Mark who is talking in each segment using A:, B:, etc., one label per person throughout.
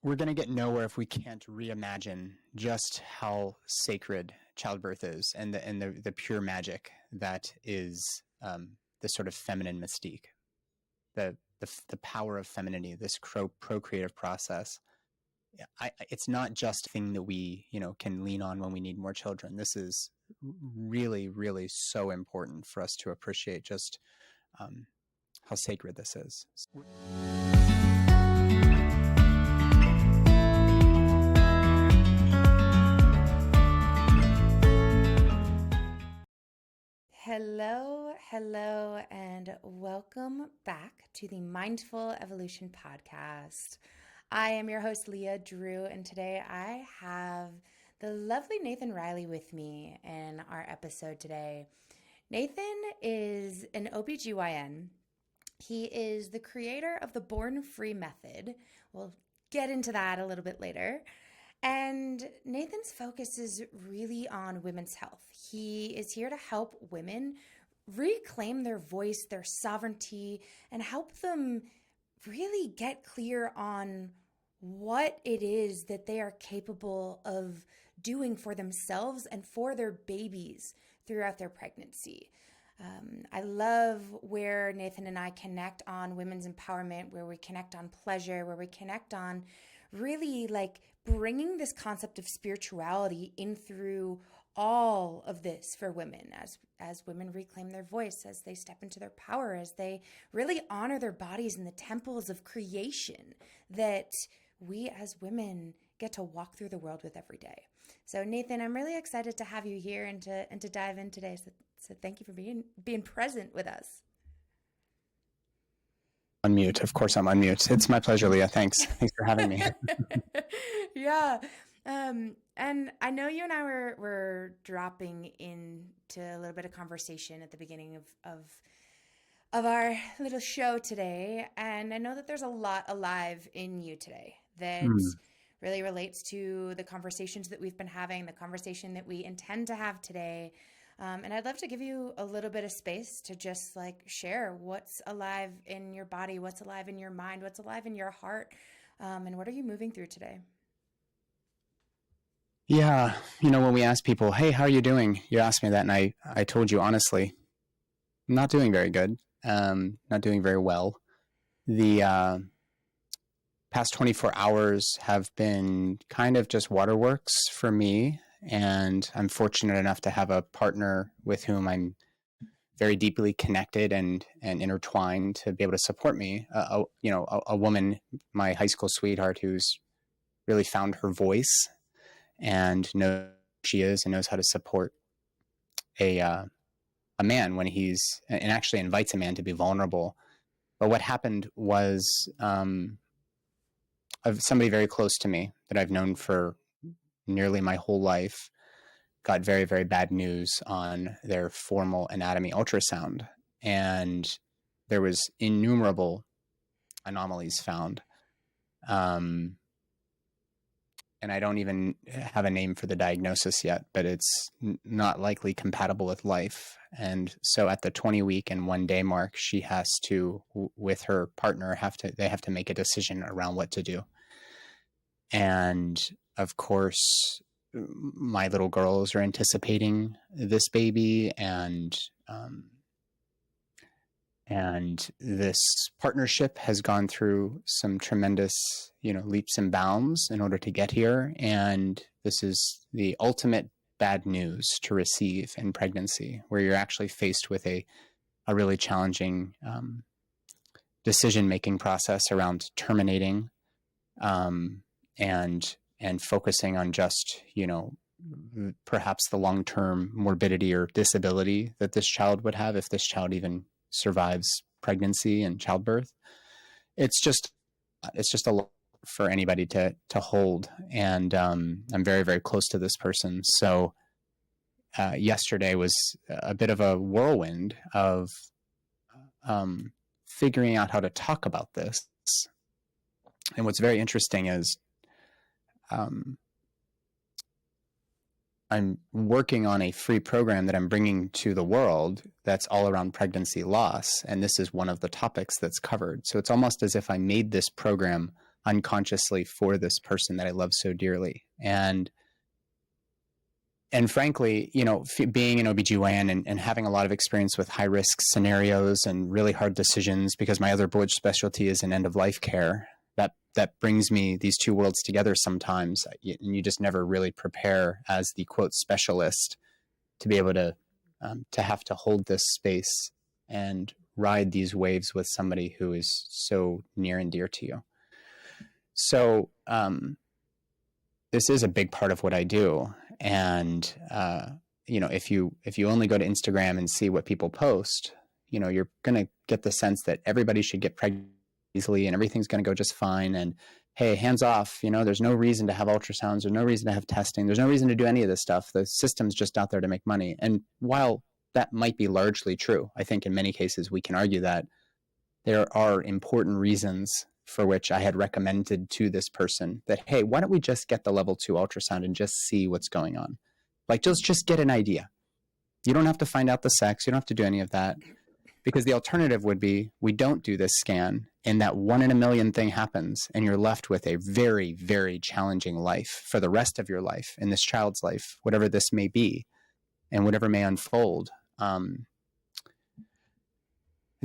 A: we're going to get nowhere if we can't reimagine just how sacred childbirth is, and the pure magic that is the sort of feminine mystique, the power of femininity, this procreative process. It's not just a thing that we, can lean on when we need more children. This is really, really so important for us to appreciate just how sacred this is.
B: Hello, and welcome back to the Mindful Evolution Podcast. I am your host, Leah Drew, and today I have the lovely Nathan Riley with me in our episode today. Nathan is an OBGYN. He is the creator of the Born Free method. We'll get into that a little bit later. And Nathan's focus is really on women's health. He is here to help women reclaim their voice, their sovereignty, and help them really get clear on what it is that they are capable of doing for themselves and for their babies throughout their pregnancy. I love where Nathan and I connect on women's empowerment, where we connect on pleasure, where we connect on really bringing this concept of spirituality in through all of this for women as women reclaim their voice, as they step into their power, as they really honor their bodies in the temples of creation that we as women get to walk through the world with every day. So Nathan, I'm really excited to have you here and to dive in today. So thank you for being present with us.
A: Unmute. Of course I'm unmute. It's my pleasure, Leah. Thanks for having me.
B: Yeah. And I know you and I were dropping into a little bit of conversation at the beginning of our little show today. And I know that there's a lot alive in you today that really relates to the conversations that we've been having, the conversation that we intend to have today. And I'd love to give you a little bit of space to just share what's alive in your body, what's alive in your mind, what's alive in your heart, and what are you moving through today?
A: Yeah. When we ask people, hey, how are you doing? You asked me that, and I told you honestly, I'm not doing very good. Not doing very well. The past 24 hours have been kind of just waterworks for me. And I'm fortunate enough to have a partner with whom I'm very deeply connected and intertwined to be able to support me. A woman, my high school sweetheart, who's really found her voice and knows who she is and knows how to support a man when he's, and actually invites a man to be vulnerable. But what happened was of somebody very close to me that I've known for nearly my whole life got very, very bad news on their formal anatomy ultrasound. And there was innumerable anomalies found. And I don't even have a name for the diagnosis yet, but it's not likely compatible with life. And so at the 20-week and 1-day mark, she has to, with her partner, they have to make a decision around what to do. And of course, my little girls are anticipating this baby, and this partnership has gone through some tremendous, leaps and bounds in order to get here. And this is the ultimate bad news to receive in pregnancy, where you're actually faced with a really challenging decision-making process around terminating and focusing on just, perhaps the long-term morbidity or disability that this child would have if this child even survives pregnancy and childbirth. It's just a lot for anybody to hold. And I'm very, very close to this person. So yesterday was a bit of a whirlwind of figuring out how to talk about this. And what's very interesting is I'm working on a free program that I'm bringing to the world that's all around pregnancy loss. And this is one of the topics that's covered. So it's almost as if I made this program unconsciously for this person that I love so dearly. And frankly, being an OBGYN and having a lot of experience with high risk scenarios and really hard decisions, because my other board specialty is in end of life care, that brings me these two worlds together sometimes. And you just never really prepare as the quote specialist to be able to have to hold this space and ride these waves with somebody who is so near and dear to you. So this is a big part of what I do. And, if you only go to Instagram and see what people post, you're going to get the sense that everybody should get pregnant easily and everything's going to go just fine. And hey, hands off, there's no reason to have ultrasounds. There's no reason to have testing. There's no reason to do any of this stuff. The system's just out there to make money. And while that might be largely true, I think in many cases we can argue that there are important reasons for which I had recommended to this person that, hey, why don't we just get the level 2 ultrasound and just see what's going on? Like, just get an idea. You don't have to find out the sex. You don't have to do any of that. Because the alternative would be we don't do this scan and that 1 in a million thing happens and you're left with a very, very challenging life for the rest of your life and this child's life, whatever this may be and whatever may unfold. And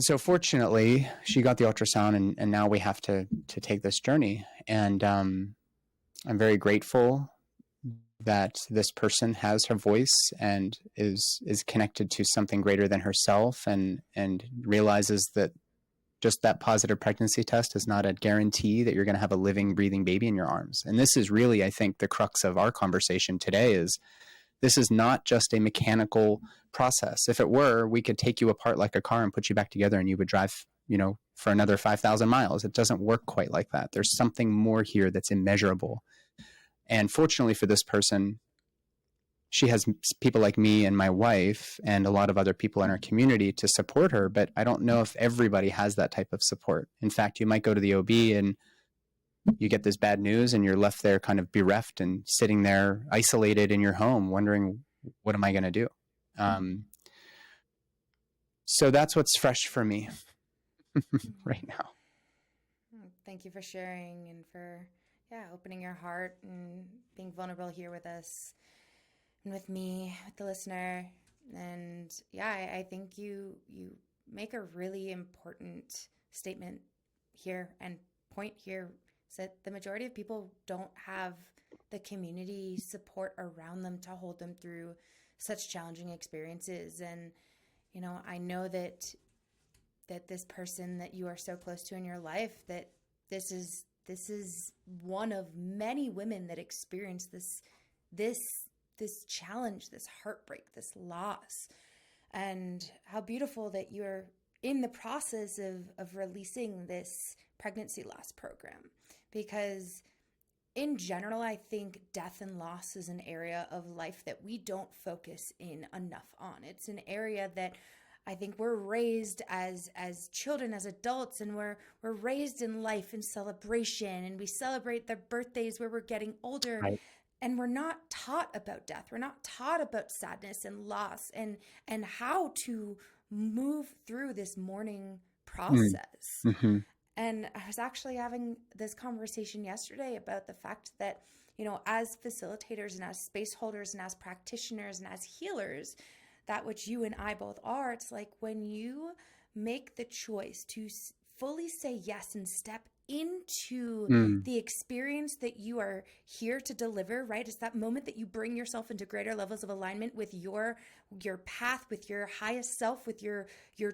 A: so fortunately, she got the ultrasound and now we have to take this journey. And I'm very grateful that this person has her voice and is connected to something greater than herself and realizes that just that positive pregnancy test is not a guarantee that you're going to have a living, breathing baby in your arms. And this is really, I think, the crux of our conversation today is this is not just a mechanical process. If it were, we could take you apart like a car and put you back together and you would drive, for another 5,000 miles. It doesn't work quite like that. There's something more here that's immeasurable. And fortunately for this person, she has people like me and my wife and a lot of other people in our community to support her. But I don't know if everybody has that type of support. In fact, you might go to the OB and you get this bad news and you're left there kind of bereft and sitting there isolated in your home wondering, what am I going to do? So that's what's fresh for me right now.
B: Thank you for sharing and for opening your heart and being vulnerable here with us and with me, with the listener. And I think you make a really important statement here and point here is that the majority of people don't have the community support around them to hold them through such challenging experiences. And, I know that this person that you are so close to in your life, that this is one of many women that experience this challenge, this heartbreak, this loss. And how beautiful that you're in the process of releasing this pregnancy loss program. Because in general, I think death and loss is an area of life that we don't focus in enough on. It's an area that I think we're raised as children, as adults, and we're raised in life and celebration, and we celebrate their birthdays where we're getting older.
A: Right.
B: And we're not taught about death. We're not taught about sadness and loss and how to move through this mourning process.
A: Mm-hmm.
B: And I was actually having this conversation yesterday about the fact that, as facilitators and as space holders and as practitioners and as healers, that which you and I both are, it's like when you make the choice to fully say yes and step into the experience that you are here to deliver, right? It's that moment that you bring yourself into greater levels of alignment with your path, with your highest self, with your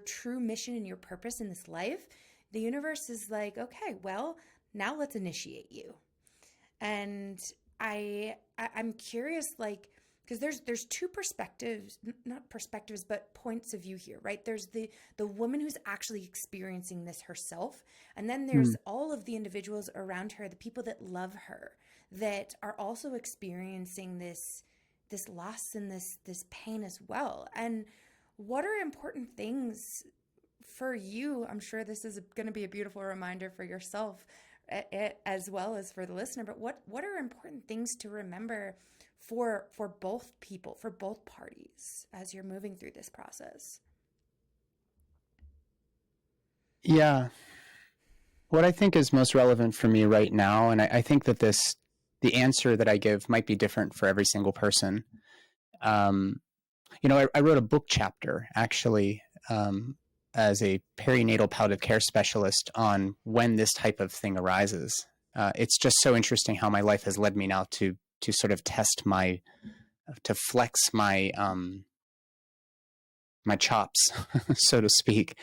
B: true mission and your purpose in this life. The universe is like, okay, well, now let's initiate you. And I'm curious, like, because there's two perspectives, not perspectives, but points of view here, right? There's the woman who's actually experiencing this herself. And then there's all of the individuals around her, the people that love her, that are also experiencing this loss and this pain as well. And what are important things for you? I'm sure this is going to be a beautiful reminder for yourself as well as for the listener, but what are important things to remember for both people, for both parties as you're moving through this process?
A: Yeah. what I think is most relevant for me right now, and I think that the answer that I give might be different for every single person. I wrote a book chapter actually as a perinatal palliative care specialist on when this type of thing arises. It's just so interesting how my life has led me now to sort of to flex my my chops, so to speak,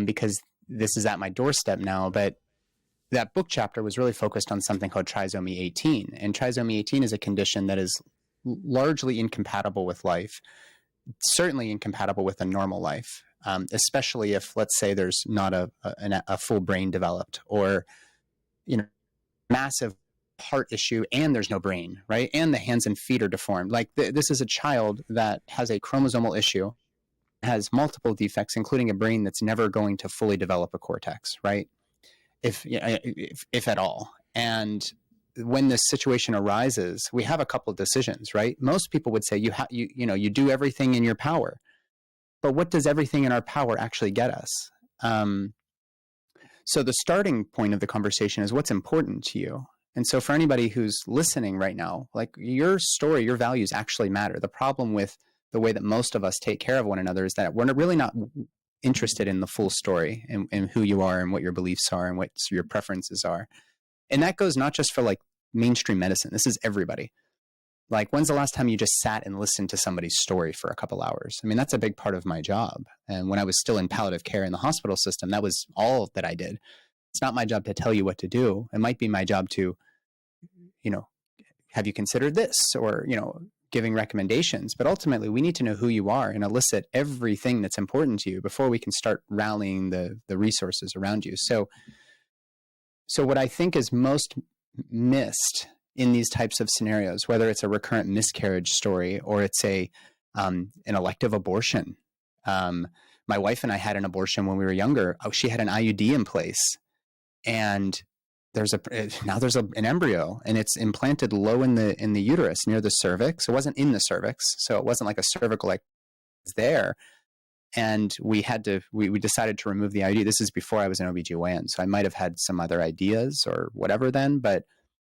A: because this is at my doorstep now. But that book chapter was really focused on something called trisomy 18. And trisomy 18 is a condition that is largely incompatible with life, certainly incompatible with a normal life, especially if, let's say, there's not a full brain developed, or, massive heart issue and there's no brain, right? And the hands and feet are deformed. Like this is a child that has a chromosomal issue, has multiple defects, including a brain that's never going to fully develop a cortex, right? If at all. And when this situation arises, we have a couple of decisions, right? Most people would say you do everything in your power, but what does everything in our power actually get us? So the starting point of the conversation is what's important to you. And so for anybody who's listening right now, like, your story, your values actually matter. The problem with the way that most of us take care of one another is that we're really not interested in the full story and who you are and what your beliefs are and what your preferences are. And that goes not just for like mainstream medicine. This is everybody. Like, when's the last time you just sat and listened to somebody's story for a couple hours? I mean, that's a big part of my job. And when I was still in palliative care in the hospital system, that was all that I did. It's not my job to tell you what to do. It might be my job to, have you considered this, or, giving recommendations. But ultimately, we need to know who you are and elicit everything that's important to you before we can start rallying the resources around you. So what I think is most missed in these types of scenarios, whether it's a recurrent miscarriage story or it's an elective abortion. My wife and I had an abortion when we were younger. Oh, she had an IUD in place, and now there's an embryo, and it's implanted low in the uterus near the cervix. It wasn't in the cervix, so it wasn't like a cervical, like, it's there. And we decided to remove the IUD. This is before I was an OBGYN, so I might have had some other ideas or whatever then, but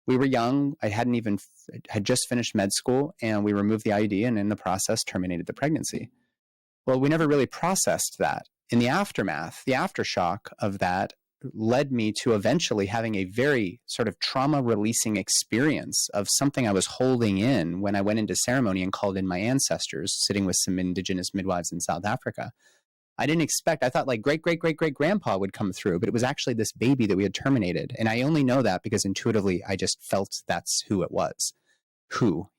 A: we were young. I had just finished med school, and we removed the IUD, and in the process terminated the pregnancy. Well, we never really processed that. In the aftermath, the aftershock of that led me to eventually having a very sort of trauma-releasing experience of something I was holding in when I went into ceremony and called in my ancestors, sitting with some indigenous midwives in South Africa. I didn't expect, I thought like great-great-great-great-grandpa would come through, but it was actually this baby that we had terminated. And I only know that because intuitively I just felt that's who it was. Who,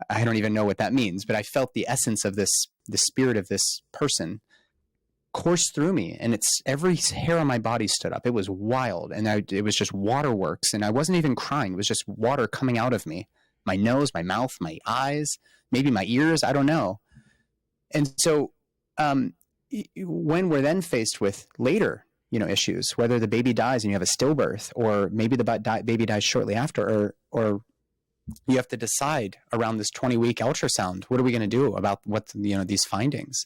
A: I don't even know what that means, but I felt the essence of the spirit of this person coursed through me, and every hair on my body stood up. It was wild, and it was just waterworks, and I wasn't even crying. It was just water coming out of me, my nose, my mouth, my eyes, maybe my ears, I don't know. And so when we're then faced with later issues, whether the baby dies and you have a stillbirth, or maybe the baby dies shortly after, or you have to decide around this 20-week ultrasound, what are we going to do about these findings?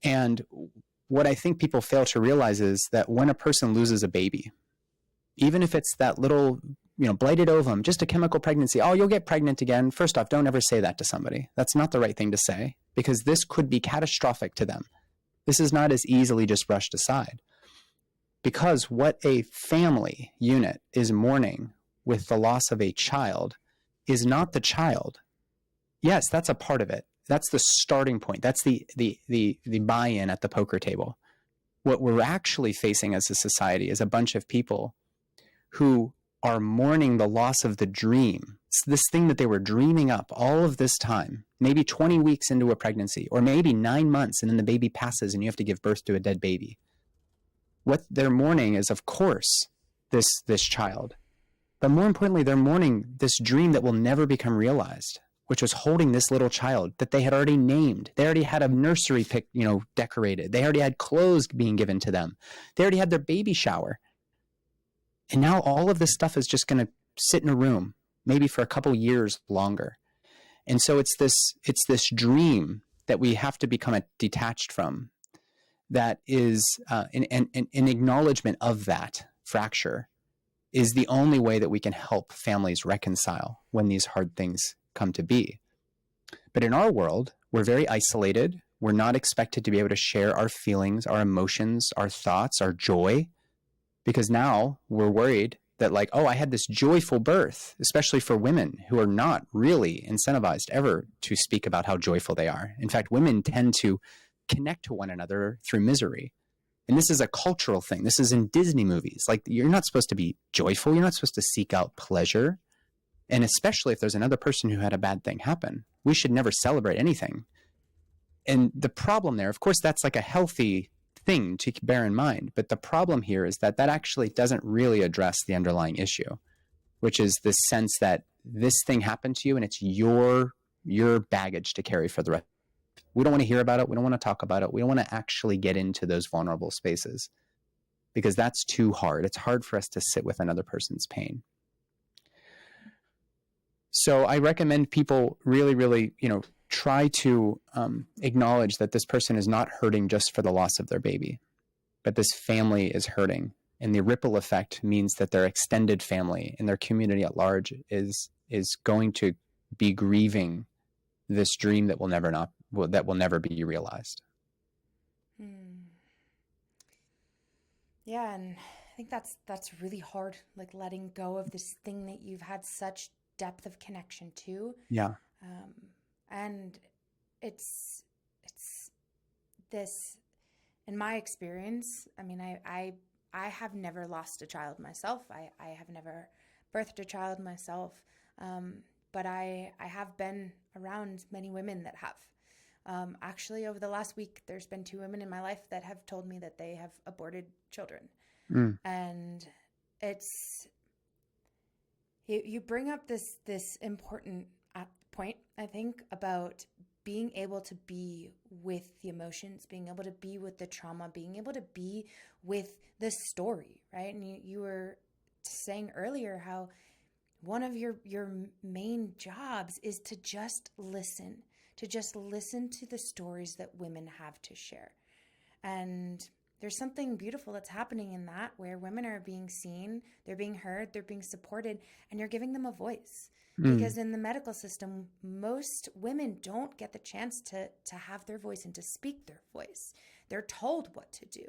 A: And what I think people fail to realize is that when a person loses a baby, even if it's that little, blighted ovum, just a chemical pregnancy, oh, you'll get pregnant again. First off, don't ever say that to somebody. That's not the right thing to say, because this could be catastrophic to them. This is not as easily just brushed aside. Because what a family unit is mourning with the loss of a child is not the child. Yes, that's a part of it. That's the starting point. That's the buy-in at the poker table. What we're actually facing as a society is a bunch of people who are mourning the loss of the dream. It's this thing that they were dreaming up all of this time, maybe 20 weeks into a pregnancy, or maybe 9 months, and then the baby passes and you have to give birth to a dead baby. What they're mourning is, of course, this child. But more importantly, they're mourning this dream that will never become realized, which was holding this little child that they had already named. They already had a nursery decorated. They already had clothes being given to them. They already had their baby shower. And now all of this stuff is just going to sit in a room, maybe for a couple years longer. And so it's this dream that we have to become detached from, that is an acknowledgement of that fracture is the only way that we can help families reconcile when these hard things come to be. But in our world, we're very isolated. We're not expected to be able to share our feelings, our emotions, our thoughts, our joy, because now we're worried that like, oh, I had this joyful birth, especially for women who are not really incentivized ever to speak about how joyful they are. In fact, women tend to connect to one another through misery. And this is a cultural thing. This is in Disney movies. Like, you're not supposed to be joyful. You're not supposed to seek out pleasure. And especially if there's another person who had a bad thing happen, we should never celebrate anything. And the problem there, of course, that's like a healthy thing to bear in mind. But the problem here is that that actually doesn't really address the underlying issue, which is this sense that this thing happened to you and it's your baggage to carry for the rest. We don't want to hear about it. We don't want to talk about it. We don't want to actually get into those vulnerable spaces because that's too hard. It's hard for us to sit with another person's pain. So I recommend people really, really, try to acknowledge that this person is not hurting just for the loss of their baby, but this family is hurting. And the ripple effect means that their extended family and their community at large is going to be grieving this dream that will never be realized.
B: Yeah, and I think that's really hard, like letting go of this thing that you've had such depth of connection to.
A: Yeah.
B: And it's this, in my experience, I mean, I have never lost a child myself. I have never birthed a child myself. But I have been around many women that have. Actually, over the last week, there's been 2 women in my life that have told me that they have aborted children. And it's, you bring up this important point, I think, about being able to be with the emotions, being able to be with the trauma, being able to be with the story, right? And you were saying earlier how one of your main jobs is to just listen to the stories that women have to share. And there's something beautiful that's happening in that, where women are being seen, they're being heard, they're being supported, and you're giving them a voice. Because in the medical system, most women don't get the chance to have their voice and to speak their voice. They're told what to do.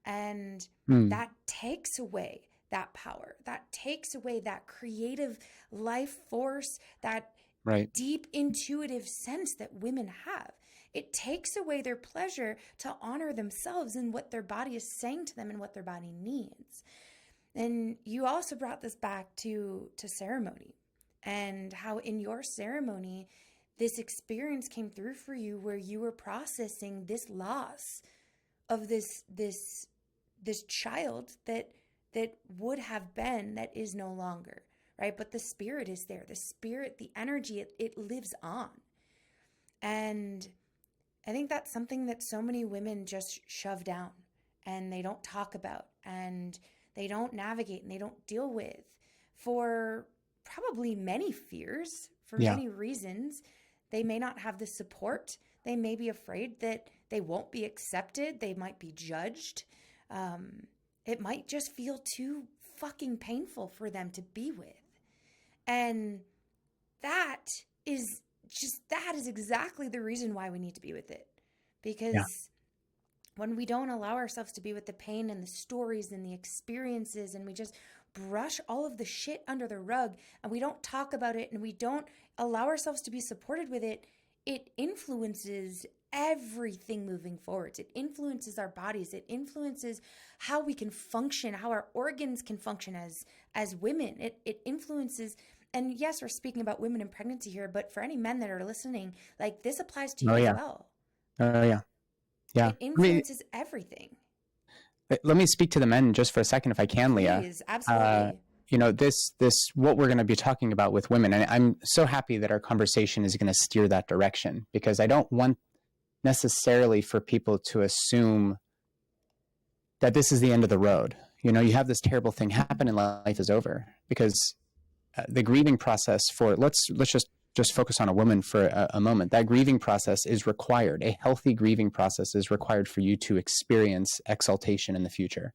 B: And that takes away that power. That takes away that creative life force, that deep intuitive sense that women have. It takes away their pleasure to honor themselves and what their body is saying to them and what their body needs. And you also brought this back to ceremony, and how in your ceremony, this experience came through for you where you were processing this loss of this child that would have been, that is no longer, right? But the spirit is there. The spirit, the energy, it lives on. And I think that's something that so many women just shove down and they don't talk about and they don't navigate and they don't deal with for probably many fears, for many reasons. They may not have the support. They may be afraid that they won't be accepted. They might be judged. It might just feel too fucking painful for them to be with. And that is exactly the reason why we need to be with it. Because when we don't allow ourselves to be with the pain and the stories and the experiences, and we just brush all of the shit under the rug and we don't talk about it and we don't allow ourselves to be supported with it, it influences everything moving forward. It influences our bodies. It influences how we can function, how our organs can function as women. It influences, and yes, we're speaking about women in pregnancy here, but for any men that are listening, like, this applies to you as well. Yeah. It influences everything.
A: Let me speak to the men just for a second, if I can, Leah.
B: Please, absolutely.
A: This what we're going to be talking about with women, and I'm so happy that our conversation is going to steer that direction, because I don't want necessarily for people to assume that this is the end of the road. You have this terrible thing happen and life is over, because the grieving process for, let's just just focus on a woman for a moment. That grieving process is required. A healthy grieving process is required for you to experience exaltation in the future,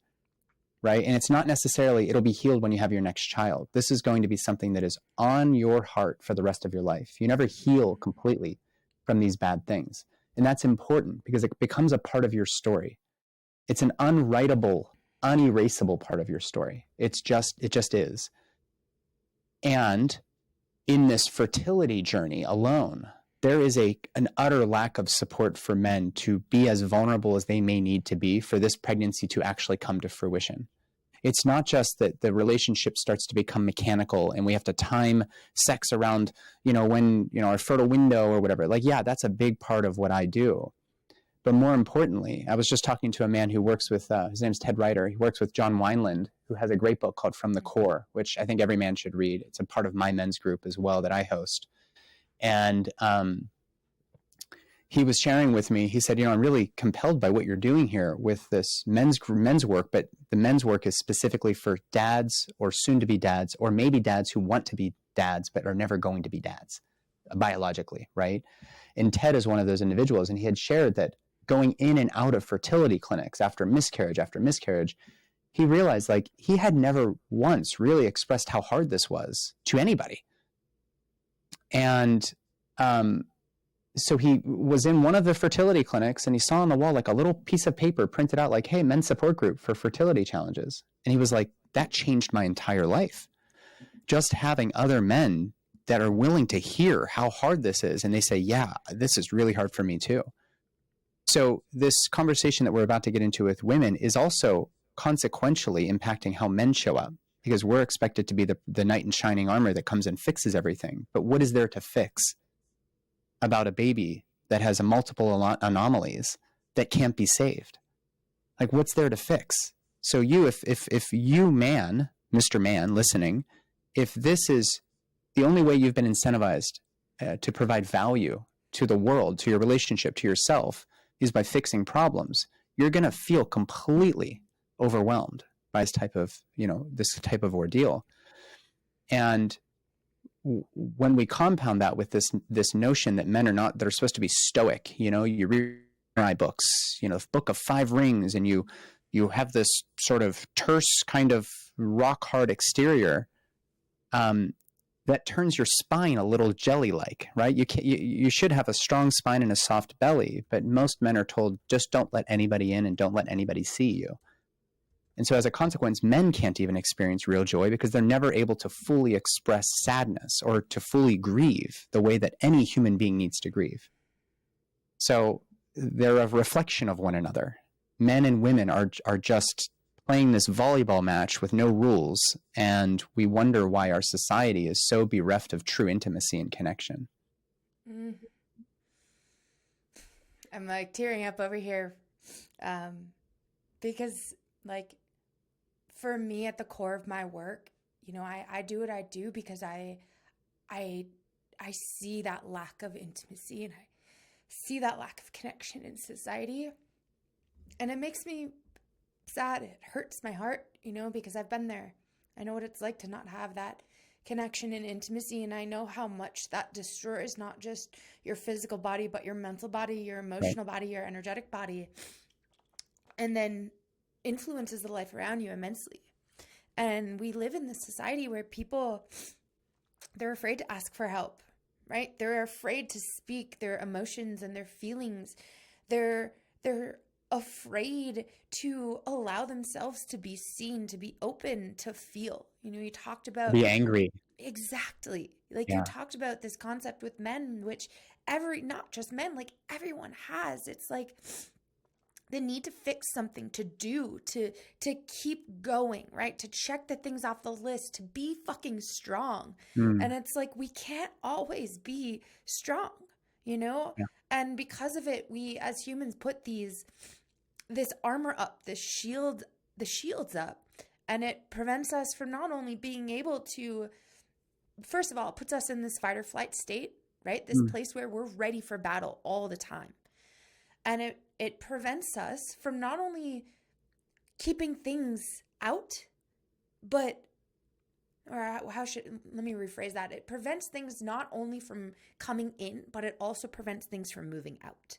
A: right? And it's not necessarily, it'll be healed when you have your next child. This is going to be something that is on your heart for the rest of your life. You never heal completely from these bad things. And that's important because it becomes a part of your story. It's an unwritable, unerasable part of your story. It just is. And in this fertility journey alone, there is an utter lack of support for men to be as vulnerable as they may need to be for this pregnancy to actually come to fruition. It's not just that the relationship starts to become mechanical and we have to time sex around, when, our fertile window or whatever. Like, yeah, that's a big part of what I do. But more importantly, I was just talking to a man who works with, his name's Ted Ryder. He works with John Wineland, who has a great book called From the Core, which I think every man should read. It's a part of my men's group as well that I host. And he was sharing with me, he said, I'm really compelled by what you're doing here with this men's work, but the men's work is specifically for dads or soon to be dads, or maybe dads who want to be dads, but are never going to be dads biologically, right? And Ted is one of those individuals. And he had shared that going in and out of fertility clinics after miscarriage, he realized like he had never once really expressed how hard this was to anybody. And so he was in one of the fertility clinics and he saw on the wall like a little piece of paper printed out like, hey, men's support group for fertility challenges. And he was like, that changed my entire life. Just having other men that are willing to hear how hard this is. And they say, yeah, this is really hard for me too. So this conversation that we're about to get into with women is also consequentially impacting how men show up, because we're expected to be the knight in shining armor that comes and fixes everything. But what is there to fix about a baby that has multiple anomalies that can't be saved? Like, what's there to fix? So you, if you man, Mr. Man listening, if this is the only way you've been incentivized to provide value to the world, to your relationship, to yourself, is by fixing problems, you're going to feel completely overwhelmed by this type of ordeal. And when we compound that with this notion that men they're supposed to be stoic, you read my books, the Book of Five Rings, and you have this sort of terse kind of rock hard exterior, that turns your spine a little jelly-like, right? You should have a strong spine and a soft belly, but most men are told, just don't let anybody in and don't let anybody see you. And so as a consequence, men can't even experience real joy because they're never able to fully express sadness or to fully grieve the way that any human being needs to grieve. So they're a reflection of one another. Men and women are just playing this volleyball match with no rules, and we wonder why our society is so bereft of true intimacy and connection.
B: Mm-hmm. I'm like tearing up over here, because like for me at the core of my work, I do what I do because I see that lack of intimacy and I see that lack of connection in society, and it makes me sad. It hurts my heart, because I've been there. I know what it's like to not have that connection and intimacy, and I know how much that destroys not just your physical body, but your mental body, your emotional body, your energetic body, and then influences the life around you immensely. And we live in this society where people, they're afraid to ask for help, right? They're afraid to speak their emotions and their feelings. They're afraid to allow themselves to be seen, to be open, to feel. You talked about
A: be angry.
B: Exactly. You talked about this concept with men, which not just men, like everyone has. It's like the need to fix something, to do, to keep going, right? To check the things off the list, to be fucking strong. And it's like, we can't always be strong, Yeah. And because of it, we as humans put this armor up, the shields up, and it prevents us from not only being able to, first of all, it puts us in this fight or flight state, right? This place where we're ready for battle all the time. And it prevents us from not only keeping things out, but let me rephrase that. It prevents things not only from coming in, but it also prevents things from moving out.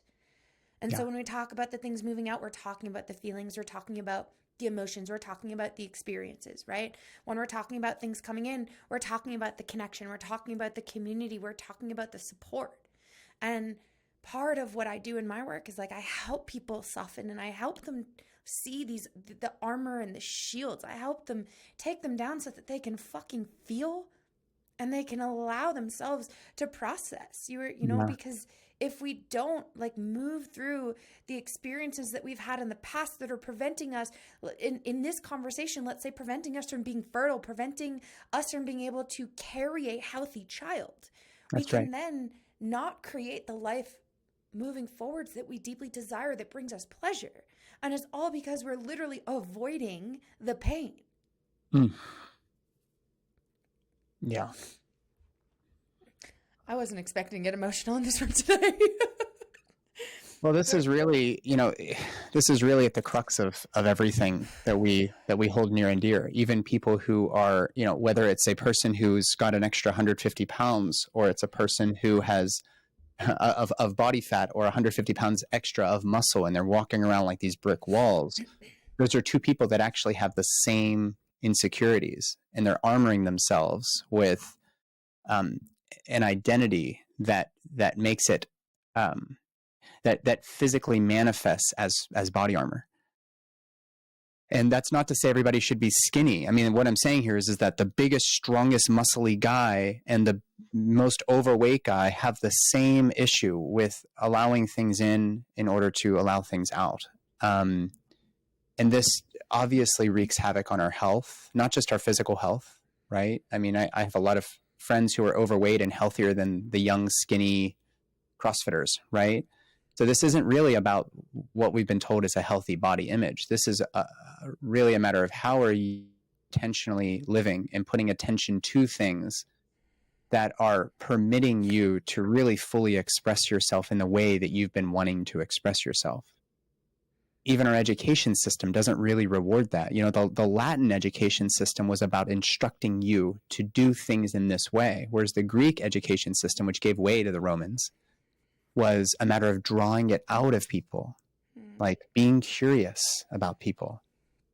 B: And so when we talk about the things moving out, we're talking about the feelings, we're talking about the emotions, we're talking about the experiences, right? When we're talking about things coming in, we're talking about the connection, we're talking about the community, we're talking about the support. And part of what I do in my work is like I help people soften, and I help them see the armor and the shields. I help them take them down so that they can fucking feel and they can allow themselves to process. Because if we don't like move through the experiences that we've had in the past that are preventing us in this conversation, let's say preventing us from being fertile, preventing us from being able to carry a healthy child, we can then not create the life moving forwards that we deeply desire, that brings us pleasure. And it's all because we're literally avoiding the pain.
A: Yeah.
B: I wasn't expecting to get emotional in this room today.
A: Well, this is really, this is really at the crux of everything that we hold near and dear. Even people who are, whether it's a person who's got an extra 150 pounds, or it's a person who has of body fat, or 150 pounds extra of muscle, and they're walking around like these brick walls. Those are two people that actually have the same insecurities, and they're armoring themselves with an identity that makes it that physically manifests as body armor. And that's not to say everybody should be skinny. I mean, what I'm saying here is that the biggest, strongest, muscly guy and the most overweight guy have the same issue with allowing things in order to allow things out. And this obviously wreaks havoc on our health, not just our physical health, right? I mean, I have a lot of friends who are overweight and healthier than the young, skinny CrossFitters, right? So this isn't really about what we've been told is a healthy body image. This is really a matter of how are you intentionally living and putting attention to things that are permitting you to really fully express yourself in the way that you've been wanting to express yourself. Even our education system doesn't really reward that. The Latin education system was about instructing you to do things in this way, whereas the Greek education system, which gave way to the Romans, was a matter of drawing it out of people, like being curious about people,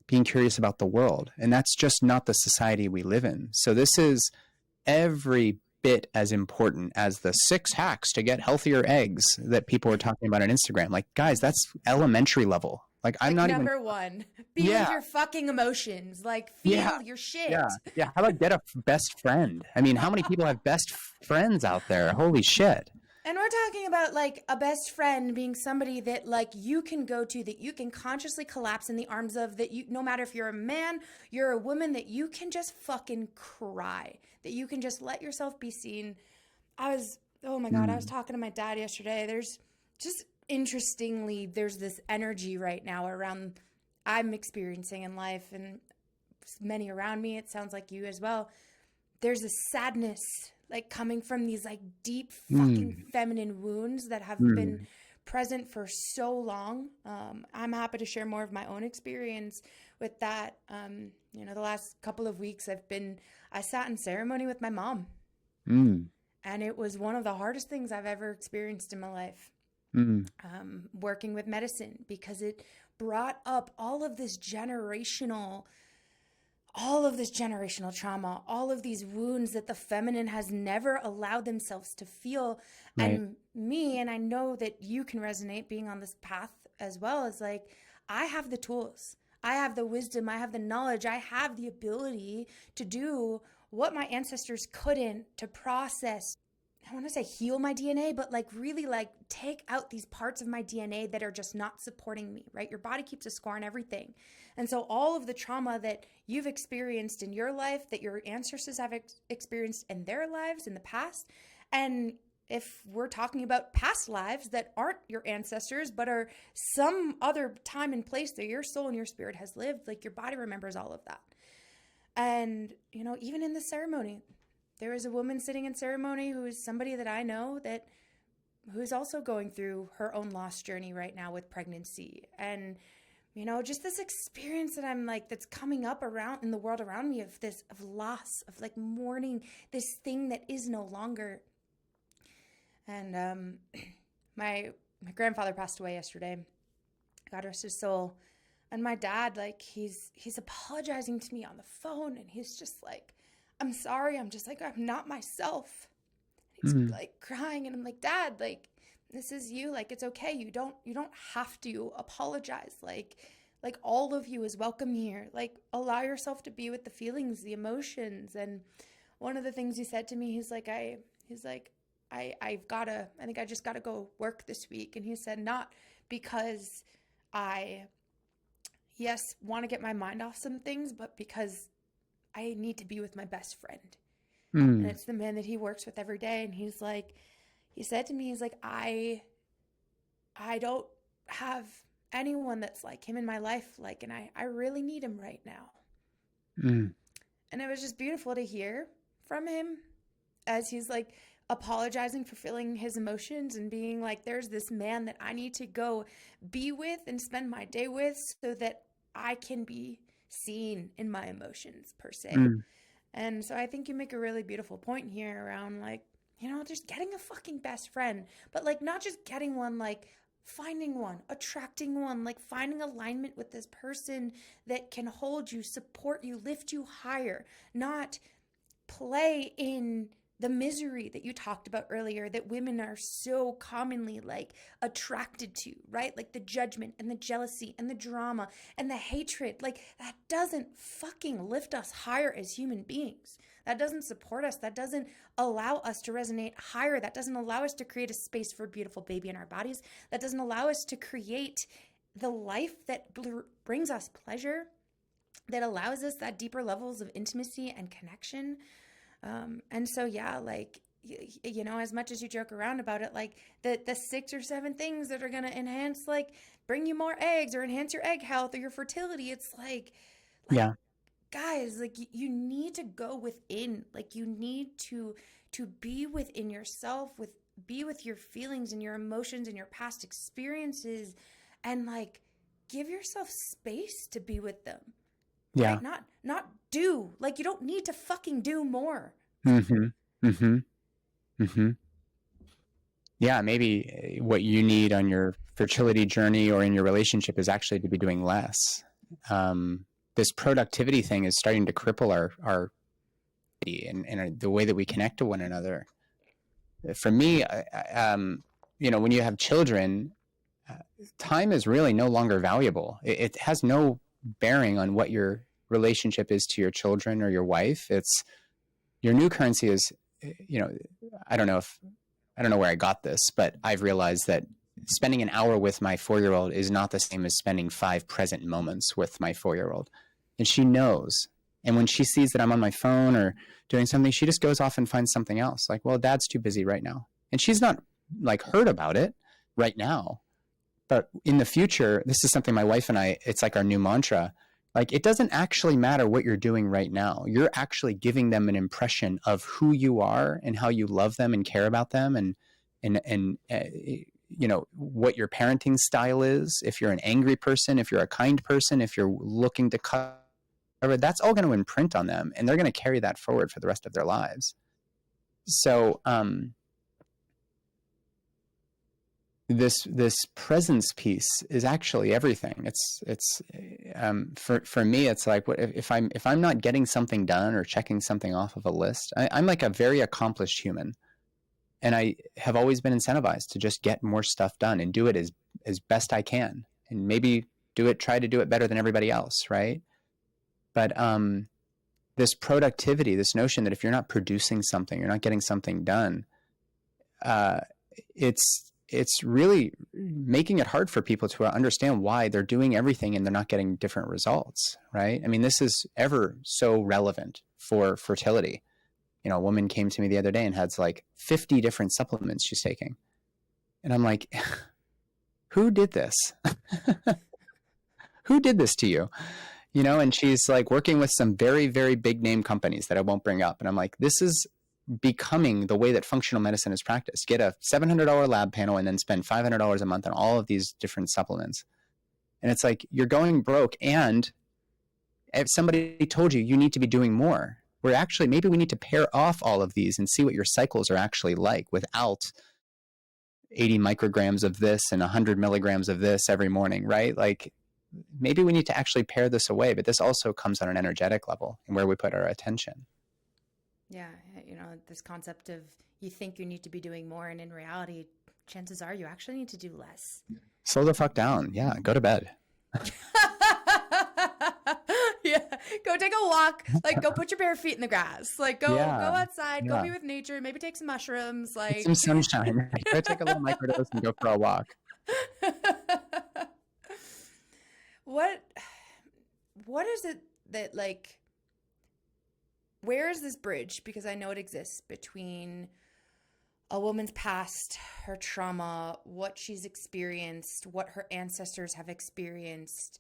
A: being curious about the world. And that's just not the society we live in. So this is every bit as important as the 6 hacks to get healthier eggs that people are talking about on Instagram. Like, guys, that's elementary level. Like, I'm not
B: number
A: even...
B: one, be with your fucking emotions. Like, feel your shit.
A: Yeah. How about get a best friend? I mean, how many people have best friends out there? Holy shit.
B: And we're talking about like a best friend being somebody that like you can go to, that you can consciously collapse in the arms of, that you, no matter if you're a man, you're a woman, that you can just fucking cry, that you can just let yourself be seen. Oh my God, I was talking to my dad yesterday. There's just interestingly, there's this energy right now around I'm experiencing in life, and many around me, it sounds like you as well. There's a sadness like coming from these like deep fucking feminine wounds that have been present for so long. I'm happy to share more of my own experience with that. The last couple of weeks I sat in ceremony with my mom, and it was one of the hardest things I've ever experienced in my life. Working with medicine, because it brought up all of this generational trauma, all of these wounds that the feminine has never allowed themselves to feel. Right. And I know that you can resonate being on this path as well, as like, I have the tools, I have the wisdom, I have the knowledge, I have the ability to do what my ancestors couldn't, to process, I want to say heal my DNA, but like really like take out these parts of my DNA that are just not supporting me, right? Your body keeps a score on everything. And so all of the trauma that you've experienced in your life, that your ancestors have experienced in their lives in the past, and if we're talking about past lives that aren't your ancestors, but are some other time and place that your soul and your spirit has lived, like your body remembers all of that. And, even in the ceremony, there is a woman sitting in ceremony who is somebody that I know who's also going through her own loss journey right now with pregnancy. And, just this experience that I'm like, that's coming up around in the world around me, of this, of loss, of like mourning this thing that is no longer. And my grandfather passed away yesterday. God rest his soul. And my dad, like, he's apologizing to me on the phone, and he's just like, I'm sorry. I'm just like, I'm not myself. And he's like crying, and I'm like, Dad, like, this is you. Like, it's okay. You don't have to apologize. Like all of you is welcome here. Like, allow yourself to be with the feelings, the emotions. And one of the things he said to me, I think I just gotta go work this week. And he said, not because I, yes, want to get my mind off some things, but because I need to be with my best friend. And it's the man that he works with every day. And he said to me, he's like, I don't have anyone that's like him in my life. Like, and I really need him right now. And it was just beautiful to hear from him as he's like apologizing for feeling his emotions and being like, there's this man that I need to go be with and spend my day with so that I can be seen in my emotions, per se. And so I think you make a really beautiful point here around, like, just getting a fucking best friend, but like not just getting one, like finding one, attracting one, like finding alignment with this person that can hold you, support you, lift you higher, not play in the misery that you talked about earlier that women are so commonly like attracted to, right? Like the judgment and the jealousy and the drama and the hatred. Like, that doesn't fucking lift us higher as human beings. That doesn't support us. That doesn't allow us to resonate higher. That doesn't allow us to create a space for a beautiful baby in our bodies. That doesn't allow us to create the life that brings us pleasure, that allows us that deeper levels of intimacy and connection. And so, yeah, like, as much as you joke around about it, like the 6 or 7 things that are going to enhance, like bring you more eggs or enhance your egg health or your fertility. It's like yeah, guys, like you need to go within, like you need to be within yourself, be with your feelings and your emotions and your past experiences, and like give yourself space to be with them.
A: Yeah.
B: Right? Not do. Like, you don't need to fucking do more.
A: Yeah, maybe what you need on your fertility journey or in your relationship is actually to be doing less. This productivity thing is starting to cripple our and the way that we connect to one another. For me, when you have children, time is really no longer valuable. It has no bearing on what your relationship is to your children or your wife. It's your new currency is, I don't know where I got this, but I've realized that spending an hour with my 4-year-old is not the same as spending 5 present moments with my 4-year-old. And she knows. And when she sees that I'm on my phone or doing something, she just goes off and finds something else. Like, well, Dad's too busy right now. And she's not like hurt about it right now. But in the future, this is something my wife and I, it's like our new mantra. Like, it doesn't actually matter what you're doing right now. You're actually giving them an impression of who you are and how you love them and care about them, and what your parenting style is. If you're an angry person, if you're a kind person, if you're looking to cover, that's all going to imprint on them, and they're going to carry that forward for the rest of their lives. So, this presence piece is actually everything. It's for me, it's like, what if I'm not getting something done or checking something off of a list? I'm like a very accomplished human, and I have always been incentivized to just get more stuff done and do it as best I can, and maybe try to do it better than everybody else, right? But this productivity, this notion that if you're not producing something, you're not getting something done, it's really making it hard for people to understand why they're doing everything and they're not getting different results, right? I mean, this is ever so relevant for fertility. A woman came to me the other day and had like 50 different supplements she's taking. And I'm like, who did this? Who did this to you? And she's like working with some very, very big name companies that I won't bring up. And I'm like, this is becoming the way that functional medicine is practiced. Get a $700 lab panel and then spend $500 a month on all of these different supplements. And it's like, you're going broke. And if somebody told you, you need to be doing more, where actually maybe we need to pair off all of these and see what your cycles are actually like without 80 micrograms of this and 100 milligrams of this every morning, right? Like, maybe we need to actually pair this away, but this also comes on an energetic level and where we put our attention.
B: Yeah. You know, this concept of you think you need to be doing more, and in reality, chances are you actually need to do less.
A: Slow the fuck down. Yeah. Go to bed.
B: Yeah. Go take a walk. Like, go put your bare feet in the grass. Like, go outside, go be with nature, maybe take some mushrooms, like
A: get some sunshine. Go take a little microdose and go for a walk.
B: What is it that, like, where is this bridge? Because I know it exists between a woman's past, her trauma, what she's experienced, what her ancestors have experienced,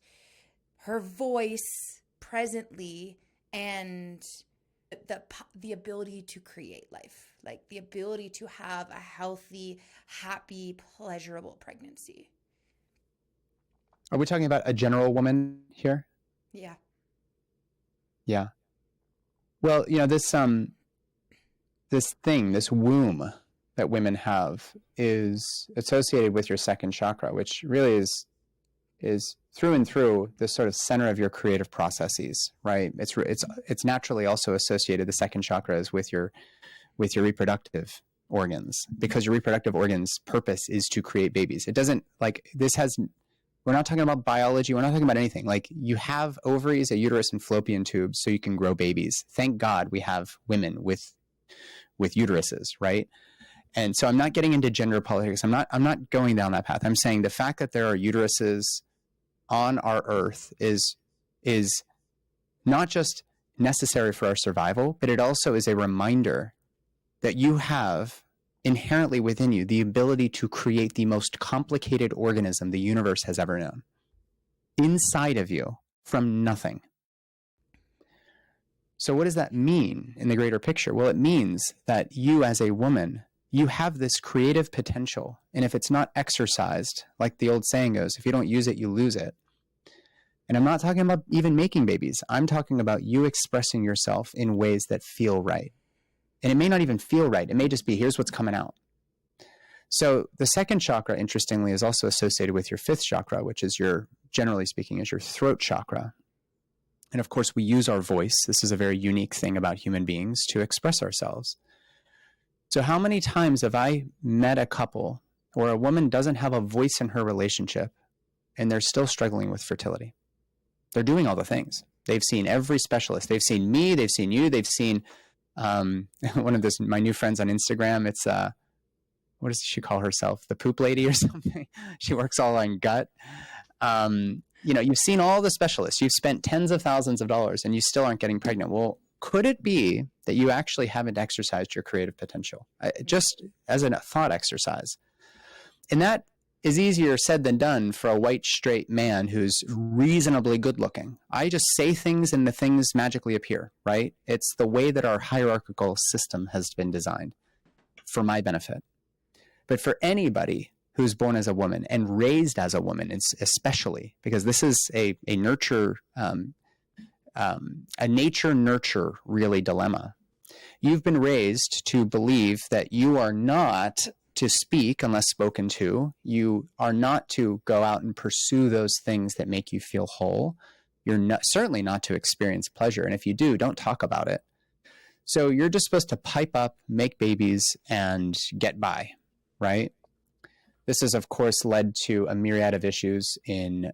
B: her voice presently, and the ability to create life, like the ability to have a healthy, happy, pleasurable pregnancy.
A: Are we talking about a general woman here?
B: Yeah.
A: Yeah. Well, you know, this womb that women have is associated with your second chakra, which really is through and through the sort of center of your creative processes, right? It's naturally also associated, the second chakra is with your reproductive organs, because your reproductive organs' purpose is to create babies. It doesn't, like, we're not talking about biology. We're not talking about anything. Like, you have ovaries, a uterus, and fallopian tubes so you can grow babies. Thank God we have women with uteruses, right? And so I'm not getting into gender politics. I'm not going down that path. I'm saying the fact that there are uteruses on our earth is not just necessary for our survival, but it also is a reminder that you have inherently within you the ability to create the most complicated organism the universe has ever known inside of you from nothing. So what does that mean in the greater picture? Well, it means that you as a woman, you have this creative potential. And if it's not exercised, like the old saying goes, if you don't use it, you lose it. And I'm not talking about even making babies. I'm talking about you expressing yourself in ways that feel right. And it may not even feel right. It may just be, here's what's coming out. So the second chakra, interestingly, is also associated with your fifth chakra, which is generally speaking, is your throat chakra. And of course, we use our voice. This is a very unique thing about human beings, to express ourselves. So how many times have I met a couple where a woman doesn't have a voice in her relationship and they're still struggling with fertility? They're doing all the things. They've seen every specialist. They've seen me. They've seen you. They've seen one of my new friends on Instagram. It's what does she call herself? The poop lady or something? She works all on gut. You know, you've seen all the specialists. You've spent tens of thousands of dollars and you still aren't getting pregnant. Well, could it be that you actually haven't exercised your creative potential? Just as a thought exercise. And that is easier said than done for a white, straight man who's reasonably good looking. I just say things and the things magically appear, right? It's the way that our hierarchical system has been designed for my benefit. But for anybody who's born as a woman and raised as a woman, especially, because this is a nature-nurture really dilemma. You've been raised to believe that you are not to speak unless spoken to. You are not to go out and pursue those things that make you feel whole. You're certainly not to experience pleasure. And if you do, don't talk about it. So you're just supposed to pipe up, make babies, and get by, right? This has, of course, led to a myriad of issues in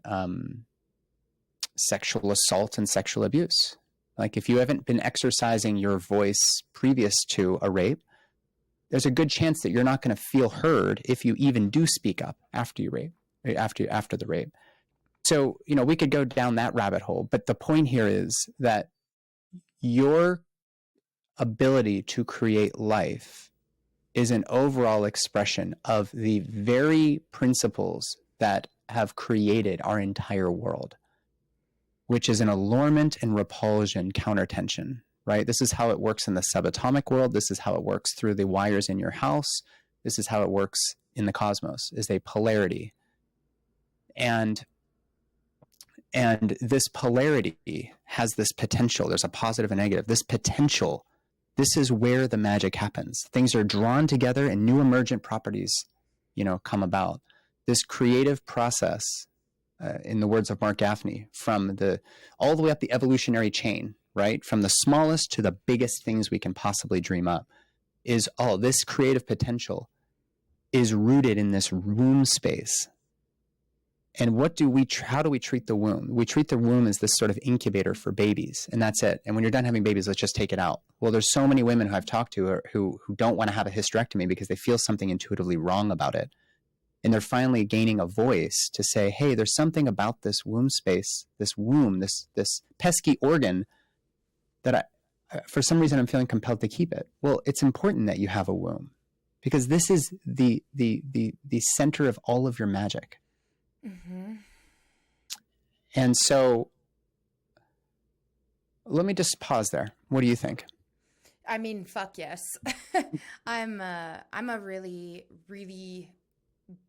A: sexual assault and sexual abuse. Like, if you haven't been exercising your voice previous to a rape, there's a good chance that you're not going to feel heard if you even do speak up after the rape. So, you know, we could go down that rabbit hole, but the point here is that your ability to create life is an overall expression of the very principles that have created our entire world, which is an allurement and repulsion countertension. Right? This is how it works in the subatomic world. This is how it works through the wires in your house. This is how it works in the cosmos, is a polarity. And And this polarity has this potential. There's a positive and negative. This potential, this is where the magic happens. Things are drawn together and new emergent properties, come about. This creative process, in the words of Mark Gaffney, from all the way up the evolutionary chain, right? From the smallest to the biggest things we can possibly dream up, is all this creative potential is rooted in this womb space. And how do we treat the womb? We treat the womb as this sort of incubator for babies, and that's it. And when you're done having babies, let's just take it out. Well, there's so many women who I've talked to who don't want to have a hysterectomy because they feel something intuitively wrong about it. And they're finally gaining a voice to say, hey, there's something about this womb space, this womb, this pesky organ that for some reason I'm feeling compelled to keep it. Well, it's important that you have a womb because this is the center of all of your magic. Mm-hmm. And so let me just pause there. What do you think?
B: I mean, fuck yes. I'm a really, really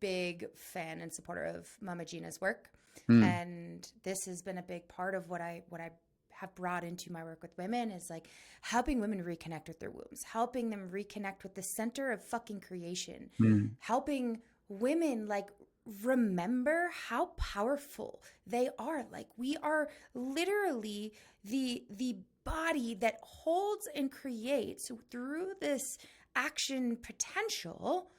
B: big fan and supporter of Mama Gina's work. And this has been a big part of what I have brought into my work with women is like helping women reconnect with their wombs, helping them reconnect with the center of fucking creation, helping women like remember how powerful they are. Like we are literally the body that holds and creates through this action potential,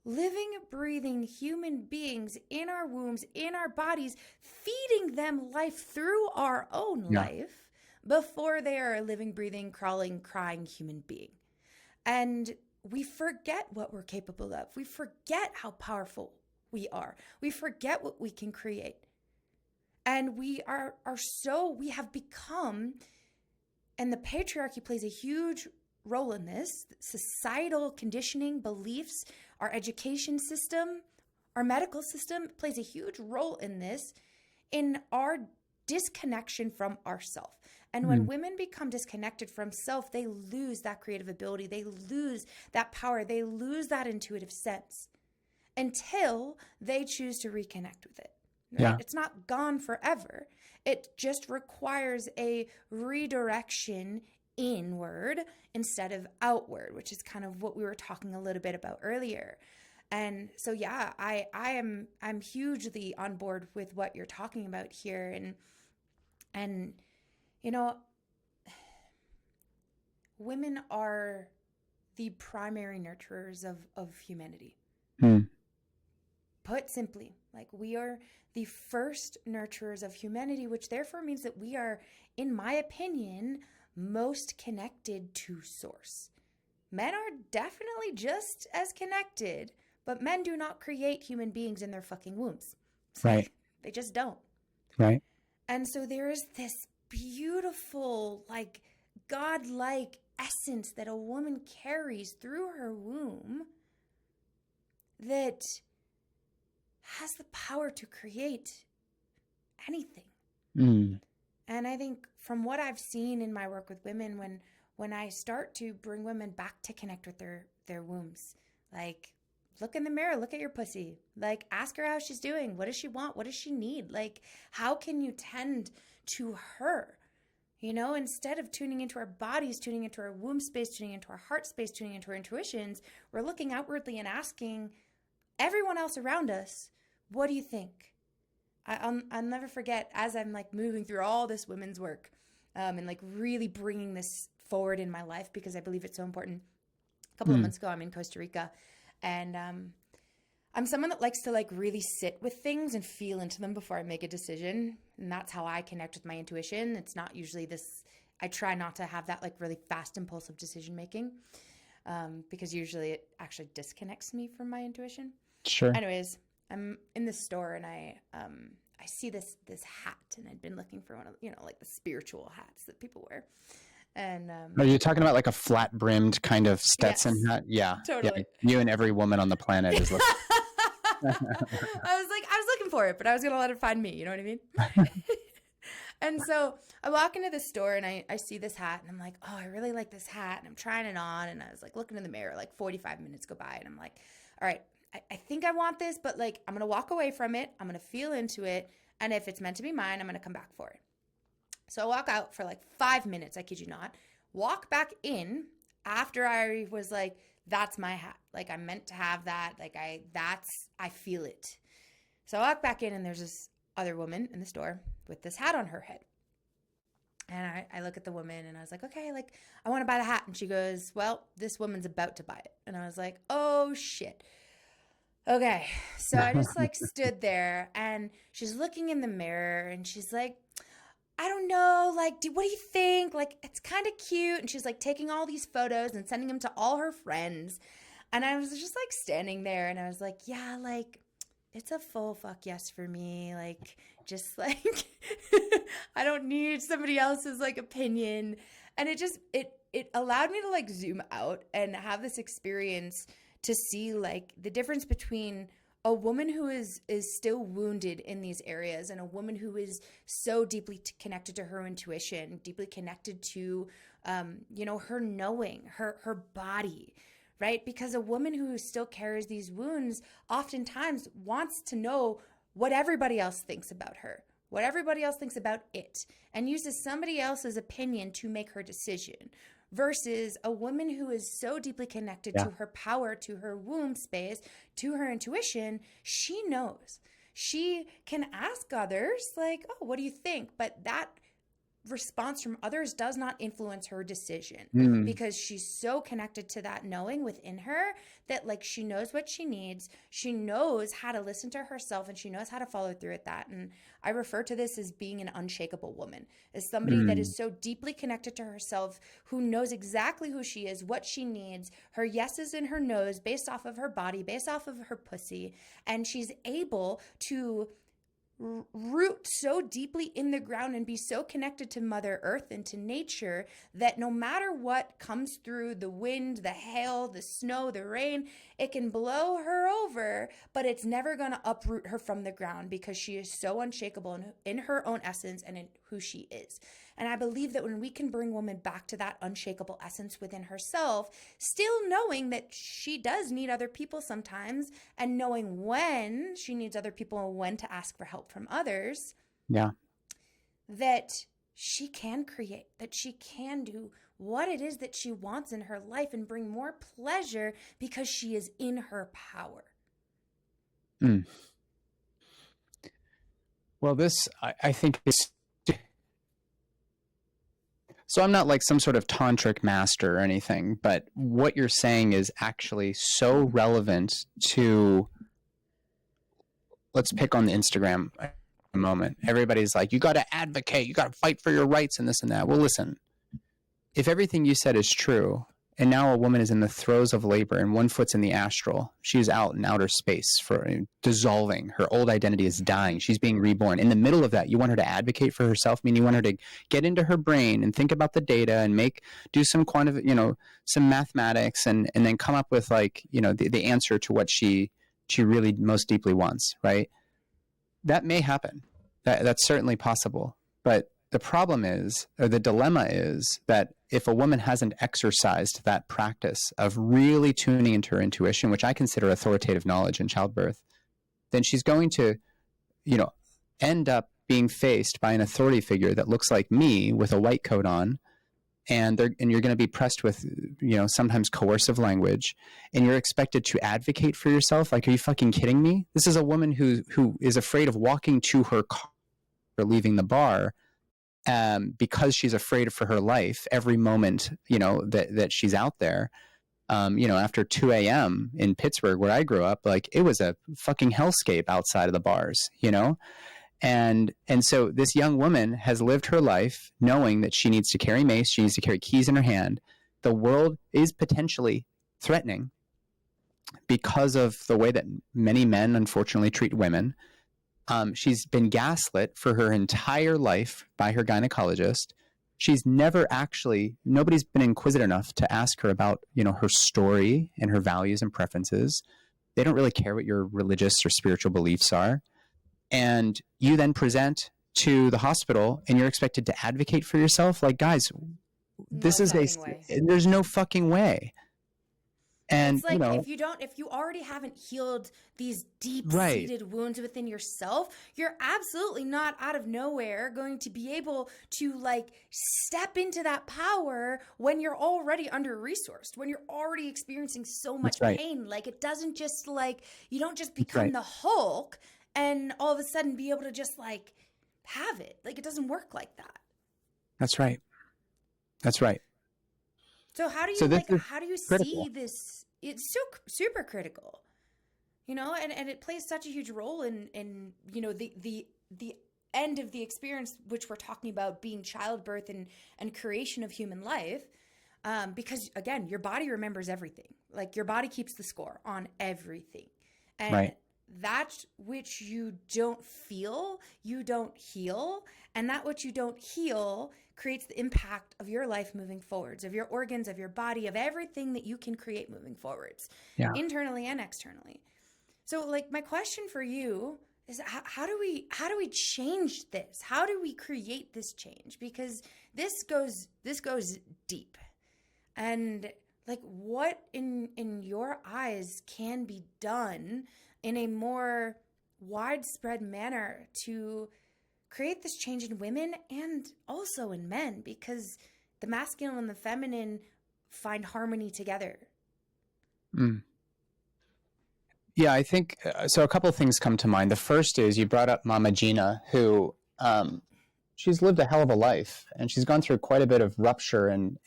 B: living, breathing human beings in our wombs, in our bodies, feeding them life through our own life before they are a living, breathing, crawling, crying human being. And we forget what we're capable of. We forget how powerful we are. We forget what we can create. And we have become, and the patriarchy plays a huge role in this, societal conditioning, beliefs, our education system, our medical system plays a huge role in this, in our disconnection from ourself. And when women become disconnected from self, they lose that creative ability. They lose that power. They lose that intuitive sense until they choose to reconnect with it. Right? Yeah. It's not gone forever. It just requires a redirection inward instead of outward, which is kind of what we were talking a little bit about earlier. And so, yeah, I'm hugely on board with what you're talking about here. And women are the primary nurturers of humanity. Put simply, like we are the first nurturers of humanity, which therefore means that we are, in my opinion, most connected to source. Men are definitely just as connected, but men do not create human beings in their fucking wombs.
A: Right.
B: They just don't.
A: Right.
B: And so there is this beautiful, like, godlike essence that a woman carries through her womb that has the power to create anything. And I think from what I've seen in my work with women, when I start to bring women back to connect with their wombs, like, look in the mirror, look at your pussy, like, ask her how she's doing. What does she want? What does she need? Like, how can you tend to her? Instead of tuning into our bodies, tuning into our womb space, tuning into our heart space, tuning into our intuitions, we're looking outwardly and asking everyone else around us, what do you think? I'll never forget, as I'm like moving through all this women's work and like really bringing this forward in my life because I believe it's so important. A couple of months ago, I'm in Costa Rica, and I'm someone that likes to like really sit with things and feel into them before I make a decision. And that's how I connect with my intuition. It's not usually this, I try not to have that like really fast, impulsive decision making because usually it actually disconnects me from my intuition.
A: Sure.
B: Anyways, I'm in the store and I see this hat, and I'd been looking for one of, like the spiritual hats that people wear. And
A: are you talking about like a flat brimmed kind of Stetson hat? Yeah.
B: Totally.
A: Yeah. You and every woman on the planet is looking.
B: I was looking for it, but I was going to let it find me. You know what I mean? And so I walk into the store and I see this hat and I'm like, oh, I really like this hat. And I'm trying it on. And I was like looking in the mirror, like 45 minutes go by. And I'm like, all right, I think I want this, but like, I'm going to walk away from it. I'm going to feel into it. And if it's meant to be mine, I'm going to come back for it. So I walk out for like 5 minutes, I kid you not, walk back in after I was like, that's my hat. Like, I'm meant to have that. Like, I feel it. So I walk back in and there's this other woman in the store with this hat on her head. And I look at the woman and I was like, okay, like, I want to buy the hat. And she goes, well, this woman's about to buy it. And I was like, oh shit. Okay. So I just like stood there and she's looking in the mirror and she's like, I don't know, like, what do you think? Like, it's kind of cute. And she's like taking all these photos and sending them to all her friends. And I was just like standing there and I was like, yeah, like, it's a full fuck yes for me. Like, just like, I don't need somebody else's like opinion. And it allowed me to like zoom out and have this experience to see like the difference between a woman who is still wounded in these areas and a woman who is so deeply connected to her intuition, deeply connected to, her knowing, her body, right? Because a woman who still carries these wounds oftentimes wants to know what everybody else thinks about her, what everybody else thinks about it, and uses somebody else's opinion to make her decision. Versus a woman who is so deeply connected to her power, to her womb space, to her intuition, she knows. She can ask others like, oh, what do you think? But that response from others does not influence her decision because she's so connected to that knowing within her that like she knows what she needs. She knows how to listen to herself and she knows how to follow through at that. And I refer to this as being an unshakable woman, as somebody that is so deeply connected to herself, who knows exactly who she is, what she needs, her yeses and her nos based off of her body, based off of her pussy. And she's able to root so deeply in the ground and be so connected to Mother Earth and to nature that no matter what comes through, the wind, the hail, the snow, the rain, it can blow her over, but it's never going to uproot her from the ground because she is so unshakable in her own essence and in who she is. And I believe that when we can bring women back to that unshakable essence within herself, still knowing that she does need other people sometimes and knowing when she needs other people and when to ask for help from others, that she can create, that she can do what it is that she wants in her life and bring more pleasure because she is in her power.
A: Well, this, I think is, so I'm not like some sort of tantric master or anything, but what you're saying is actually so relevant to, let's pick on the Instagram a moment. Everybody's like, you got to advocate, you got to fight for your rights and this and that. Well, listen, if everything you said is true, and now a woman is in the throes of labor and one foot's in the astral, she's out in outer space for dissolving. Her old identity is dying. She's being reborn. In the middle of that, you want her to advocate for herself. I mean, you want her to get into her brain and think about the data and do some some mathematics and then come up with like, the answer to what she really most deeply wants, right? That may happen. That's certainly possible. But the problem is, or the dilemma is, that if a woman hasn't exercised that practice of really tuning into her intuition, which I consider authoritative knowledge in childbirth, then she's going to, end up being faced by an authority figure that looks like me with a white coat on, and you're going to be pressed with, sometimes coercive language, and you're expected to advocate for yourself. Like, are you fucking kidding me? This is a woman who is afraid of walking to her car or leaving the bar, because she's afraid for her life every moment, that she's out there. After 2 a.m. in Pittsburgh, where I grew up, like, it was a fucking hellscape outside of the bars, And so this young woman has lived her life knowing that she needs to carry mace, she needs to carry keys in her hand. The world is potentially threatening because of the way that many men unfortunately treat women. She's been gaslit for her entire life by her gynecologist. She's nobody's been inquisitive enough to ask her about, her story and her values and preferences. They don't really care what your religious or spiritual beliefs are. And you then present to the hospital and you're expected to advocate for yourself. Like, guys, there's no fucking way. And,
B: It's like if you already haven't healed these deep-seated wounds within yourself, you're absolutely not out of nowhere going to be able to like step into that power when you're already under-resourced, when you're already experiencing so much pain. Like it doesn't just like, you don't just become the Hulk and all of a sudden be able to just like have it. Like it doesn't work like that.
A: That's right. That's right.
B: So how do you how do you see this? It's so super critical, you know, and it plays such a huge role in you know, the end of the experience, which we're talking about being childbirth and creation of human life. Because again, your body remembers everything. Like your body keeps the score on everything. And that which you don't feel, you don't heal. And that which you don't heal creates the impact of your life moving forwards, of your organs, of your body, of everything that you can create moving forwards, internally and externally. So like my question for you is how do we change this? How do we create this change? Because this goes deep. And like what in your eyes can be done in a more widespread manner to create this change in women and also in men, because the masculine and the feminine find harmony together.
A: Yeah, I think so. A couple of things come to mind. The first is you brought up Mama Gina, who she's lived a hell of a life, and she's gone through quite a bit of rupture and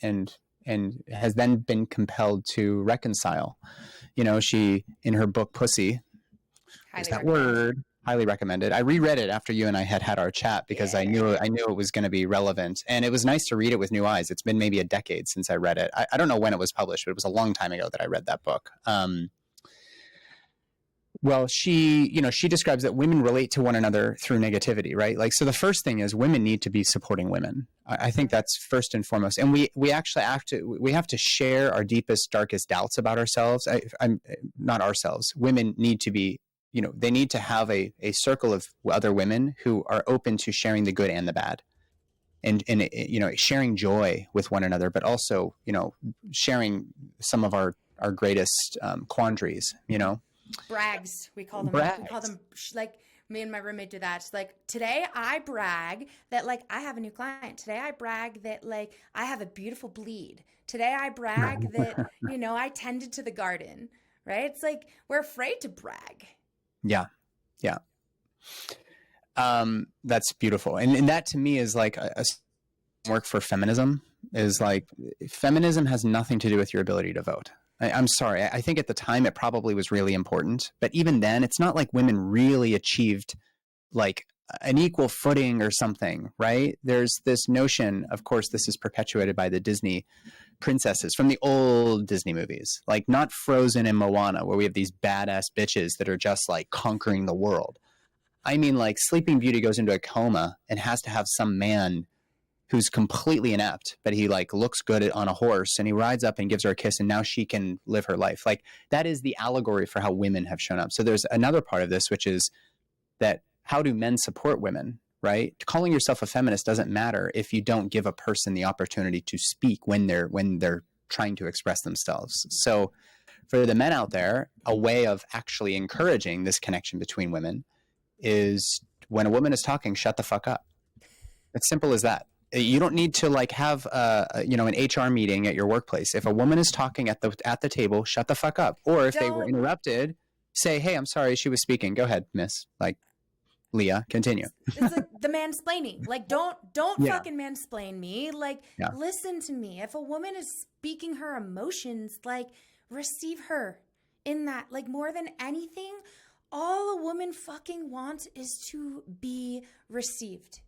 A: has then been compelled to reconcile. You know, she, in her book Pussy, is that word, highly recommended. I reread it after you and I had our chat because I knew it was going to be relevant, and it was nice to read it with new eyes. It's been maybe a decade since I read it. I don't know when it was published, but it was a long time ago that I read that book. Well, she describes that women relate to one another through negativity, right? Like, so the first thing is women need to be supporting women. I think that's first and foremost. And we actually have to share our deepest, darkest doubts about ourselves. I'm not ourselves. Women need to be, you know, they need to have a circle of other women who are open to sharing the good and the bad, and you know, sharing joy with one another, but also, you know, sharing some of our greatest quandaries, you know.
B: Brags, we call them.
A: Brags.
B: We call them, like, me and my roommate do that. It's like, today I brag that like I have a new client. Today I brag that like I have a beautiful bleed. Today I brag that, you know, I tended to the garden, right? It's like we're afraid to brag.
A: Yeah. That's beautiful. And that to me is like a work for feminism, is like feminism has nothing to do with your ability to vote. I'm sorry. I think at the time it probably was really important, but even then it's not like women really achieved like an equal footing or something, right? There's this notion, of course, this is perpetuated by the Disney princesses from the old Disney movies, like not Frozen and Moana, where we have these badass bitches that are just like conquering the world. I mean, like Sleeping Beauty goes into a coma and has to have some man who's completely inept, but he like looks good on a horse, and he rides up and gives her a kiss, and now she can live her life. Like that is the allegory for how women have shown up. So there's another part of this, which is that how do men support women, right? Calling yourself a feminist doesn't matter if you don't give a person the opportunity to speak when they're trying to express themselves. So for the men out there, a way of actually encouraging this connection between women is when a woman is talking, shut the fuck up. It's simple as that. You don't need to like have you know, an HR meeting at your workplace. If a woman is talking at the table, shut the fuck up. Or if they were interrupted, say, "Hey, I'm sorry, she was speaking. Go ahead, miss." Like, Leah, continue.
B: It's like the mansplaining. Like, don't fucking mansplain me. Like, listen to me. If a woman is speaking her emotions, like, receive her in that. Like, more than anything, all a woman fucking wants is to be received.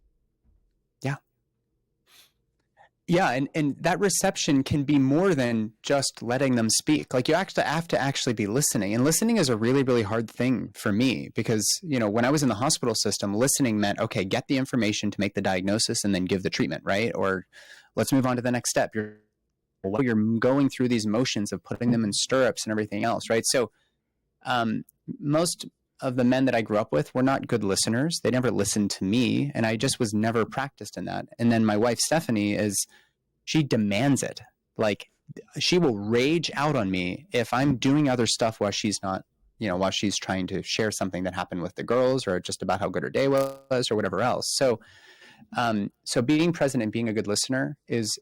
A: Yeah, and that reception can be more than just letting them speak. Like you actually have to actually be listening. And listening is a really, really hard thing for me because, you know, when I was in the hospital system, listening meant, okay, get the information to make the diagnosis and then give the treatment, right? Or let's move on to the next step. You're going through these motions of putting them in stirrups and everything else, right? So most of the men that I grew up with were not good listeners. They never listened to me, and I just was never practiced in that. And then my wife, Stephanie, she demands it. Like she will rage out on me if I'm doing other stuff while she's not, while she's trying to share something that happened with the girls or just about how good her day was or whatever else. So, so being present and being a good listener is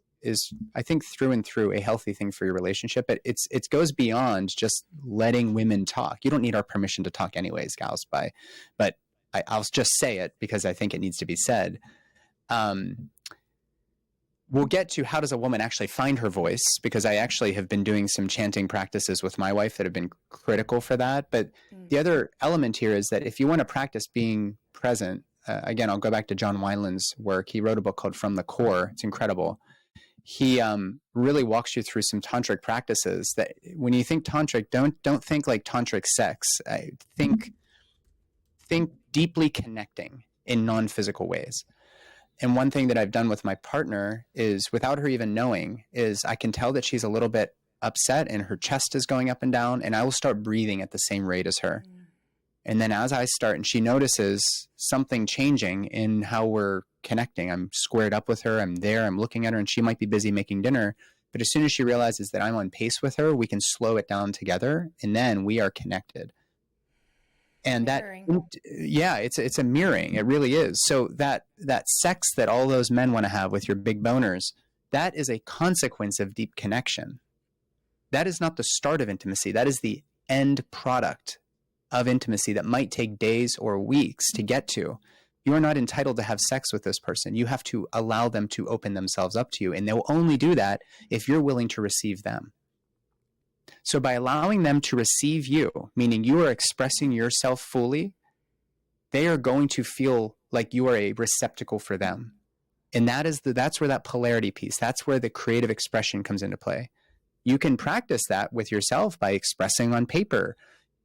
A: I think through and through a healthy thing for your relationship. But it goes beyond just letting women talk. You don't need our permission to talk anyways, gals. But I'll just say it because I think it needs to be said. We'll get to how does a woman actually find her voice, because I actually have been doing some chanting practices with my wife that have been critical for that. But the other element here is that if you want to practice being present, again, I'll go back to John Wineland's work. He wrote a book called From the Core. It's incredible. He really walks you through some tantric practices that when you think tantric, don't think like tantric sex. Think deeply connecting in non-physical ways. And one thing that I've done with my partner is, without her even knowing, is I can tell that she's a little bit upset and her chest is going up and down, and I will start breathing at the same rate as her. And then as I start, and she notices something changing in how we're connecting, I'm squared up with her, I'm there, I'm looking at her, and she might be busy making dinner. But as soon as she realizes that I'm on pace with her, we can slow it down together, and then we are connected. And it's a mirroring. It really is. So that sex that all those men want to have with your big boners, that is a consequence of deep connection. That is not the start of intimacy. That is the end product of intimacy that might take days or weeks to get to. You are not entitled to have sex with this person. You have to allow them to open themselves up to you. And they'll only do that if you're willing to receive them. So by allowing them to receive you, meaning you are expressing yourself fully, they are going to feel like you are a receptacle for them. And that's where that polarity piece, that's where the creative expression comes into play. You can practice that with yourself by expressing on paper,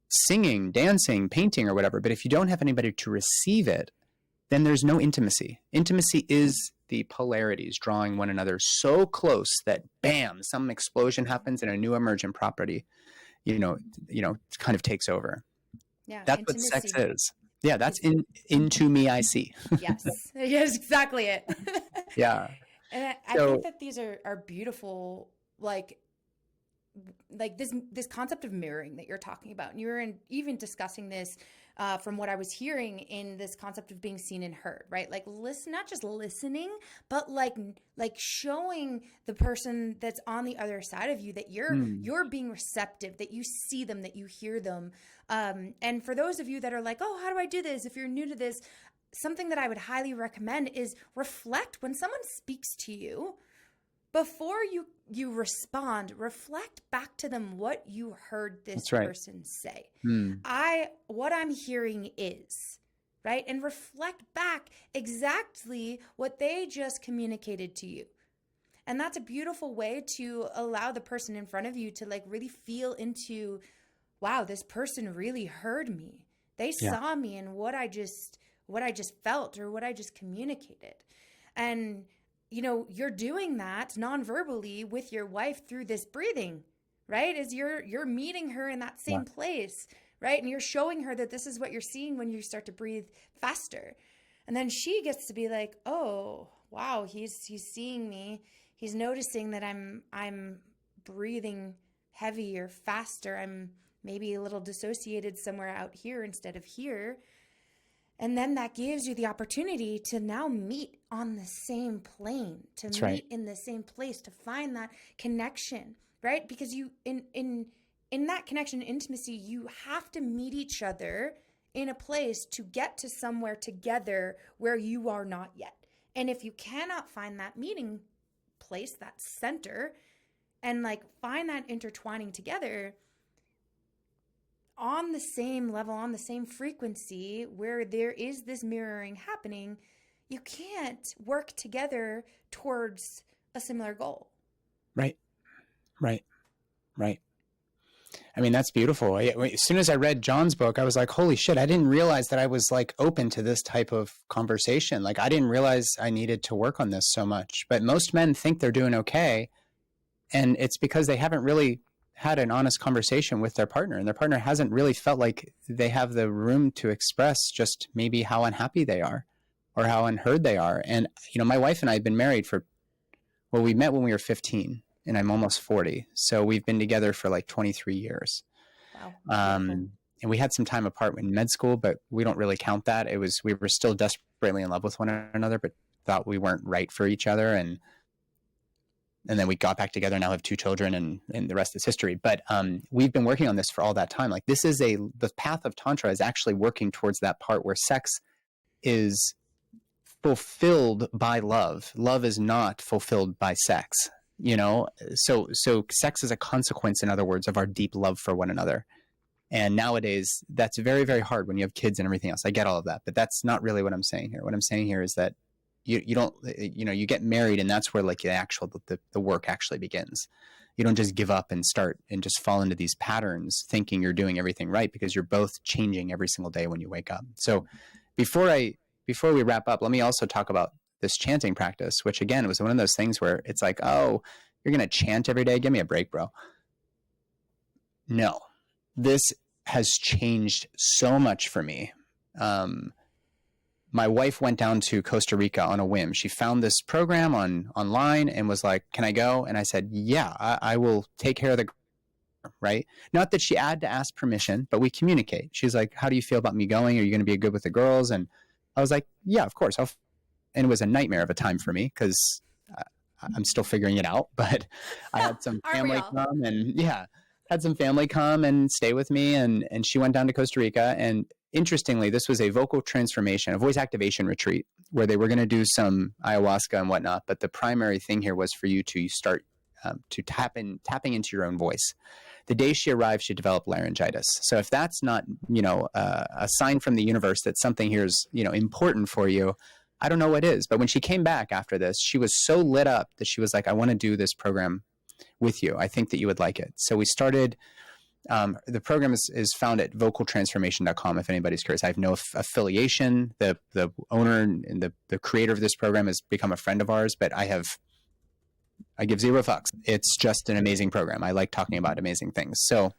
A: singing, dancing, painting, or whatever. But if you don't have anybody to receive it, then there's no intimacy. Intimacy is the polarities drawing one another so close that bam, some explosion happens and a new emergent property, kind of takes over.
B: Yeah,
A: that's intimacy. What sex is. Yeah, that's into me I see.
B: Yes, yes, exactly it.
A: Yeah.
B: And I think that these are beautiful, like this concept of mirroring that you're talking about. And you were even discussing this from what I was hearing in this concept of being seen and heard, right? Like not just listening, but like showing the person that's on the other side of you that you're being receptive, that you see them, that you hear them. And for those of you that are like, oh, how do I do this? If you're new to this, something that I would highly recommend is reflect when someone speaks to you. Before you respond, reflect back to them what you heard this person say. What I'm hearing is, right? And reflect back exactly what they just communicated to you. And that's a beautiful way to allow the person in front of you to like really feel into, wow, this person really heard me. They saw me in what I just felt or what I just communicated. And you're doing that non-verbally with your wife through this breathing, right? As you're meeting her in that same place, right? And you're showing her that this is what you're seeing when you start to breathe faster. And then she gets to be like, oh, wow, he's seeing me. He's noticing that I'm breathing heavy or faster. I'm maybe a little dissociated somewhere out here instead of here. And then that gives you the opportunity to now meet on the same plane, to meet in the same place, to find that connection, right? Because you, in that connection, intimacy, you have to meet each other in a place to get to somewhere together where you are not yet. And if you cannot find that meeting place, that center, and like find that intertwining together, on the same level, on the same frequency, where there is this mirroring happening, you can't work together towards a similar goal.
A: Right. I mean, that's beautiful. As soon as I read John's book, I was like, holy shit, I didn't realize that I was like open to this type of conversation. Like, I didn't realize I needed to work on this so much. But most men think they're doing okay. And it's because they haven't really had an honest conversation with their partner, and their partner hasn't really felt like they have the room to express just maybe how unhappy they are or how unheard they are. And, my wife and I had been married we met when we were 15, and I'm almost 40. So we've been together for like 23 years.
B: Wow.
A: And we had some time apart in med school, but we don't really count that. We were still desperately in love with one another, but thought we weren't right for each other. And then we got back together, now have 2 children, and the rest is history. But we've been working on this for all that time. Like the path of Tantra is actually working towards that part where sex is fulfilled by love. Love is not fulfilled by sex, so sex is a consequence, in other words, of our deep love for one another. And nowadays that's very, very hard when you have kids and everything else. I get all of that, but that's not really what I'm saying here. What I'm saying here is that you don't, you get married, and that's where like the work actually begins. You don't just give up and start and just fall into these patterns thinking you're doing everything right, because you're both changing every single day when you wake up. So before we wrap up, let me also talk about this chanting practice, which again was one of those things where it's like, oh, you're going to chant every day? Give me a break, bro. No, this has changed so much for me. My wife went down to Costa Rica on a whim. She found this program online and was like, can I go? And I said, yeah, I will take care of the, right? Not that she had to ask permission, but we communicate. She's like, how do you feel about me going? Are you going to be good with the girls? And I was like, yeah, of course. And it was a nightmare of a time for me because I'm still figuring it out, but I had some family come and had some family come and stay with me. And she went down to Costa Rica. And interestingly, this was a vocal transformation, a voice activation retreat where they were going to do some ayahuasca and whatnot. But the primary thing here was for you to start to tapping into your own voice. The day she arrived, she developed laryngitis. So if that's not, a sign from the universe that something here is, important for you, I don't know what is. But when she came back after this, she was so lit up that she was like, I want to do this program with you. I think that you would like it. So we started, the program is found at vocaltransformation.com. If anybody's curious, I have no affiliation. The owner and the creator of this program has become a friend of ours, but I give zero fucks. It's just an amazing program. I like talking about amazing things. So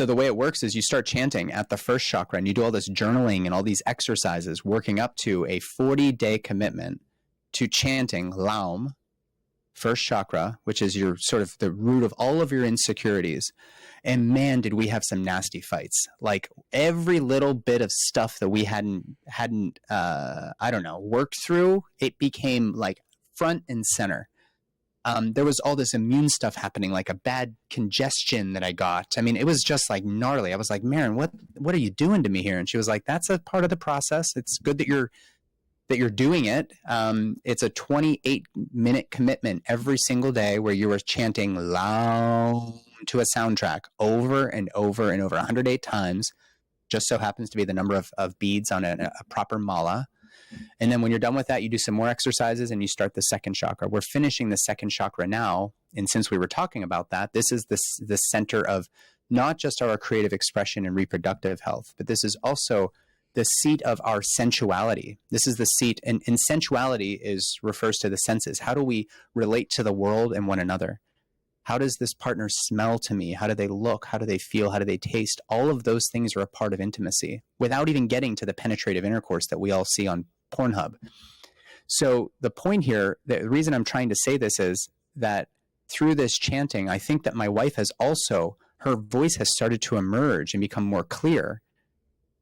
A: the way it works is you start chanting at the first chakra, and you do all this journaling and all these exercises working up to a 40-day commitment to chanting Laum, first chakra, which is your sort of the root of all of your insecurities. And man, did we have some nasty fights. Like every little bit of stuff that we hadn't worked through, it became like front and center. There was all this immune stuff happening, like a bad congestion that I got. I mean, it was just like gnarly. I was like, Maren, what are you doing to me here? And she was like, that's a part of the process. It's good that you're doing it. It's a 28-minute commitment every single day where you are chanting loud to a soundtrack over and over and over 108 times. Just so happens to be the number of beads on a proper mala. And then when you're done with that, you do some more exercises and you start the second chakra. We're finishing the second chakra now. And since we were talking about that, this is the center of not just our creative expression and reproductive health, but this is also the seat of our sensuality. This is the seat, and sensuality refers to the senses. How do we relate to the world and one another? How does this partner smell to me? How do they look? How do they feel? How do they taste? All of those things are a part of intimacy without even getting to the penetrative intercourse that we all see on Pornhub. So the point here, the reason I'm trying to say this is that through this chanting, I think that my wife her voice has started to emerge and become more clear.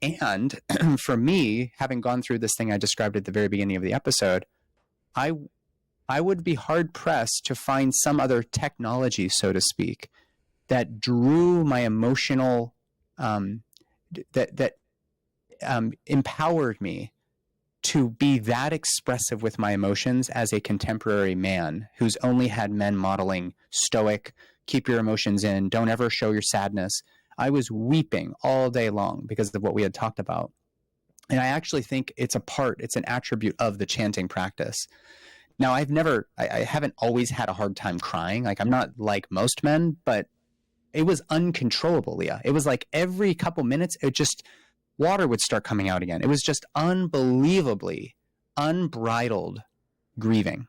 A: And for me, having gone through this thing I described at the very beginning of the episode, I would be hard pressed to find some other technology, so to speak, that drew my emotional, empowered me to be that expressive with my emotions as a contemporary man who's only had men modeling stoic, keep your emotions in, don't ever show your sadness. I was weeping all day long because of what we had talked about. And I actually think it's an attribute of the chanting practice. Now, I haven't always had a hard time crying. Like, I'm not like most men, but it was uncontrollable, Leah. It was like every couple minutes, water would start coming out again. It was just unbelievably unbridled grieving.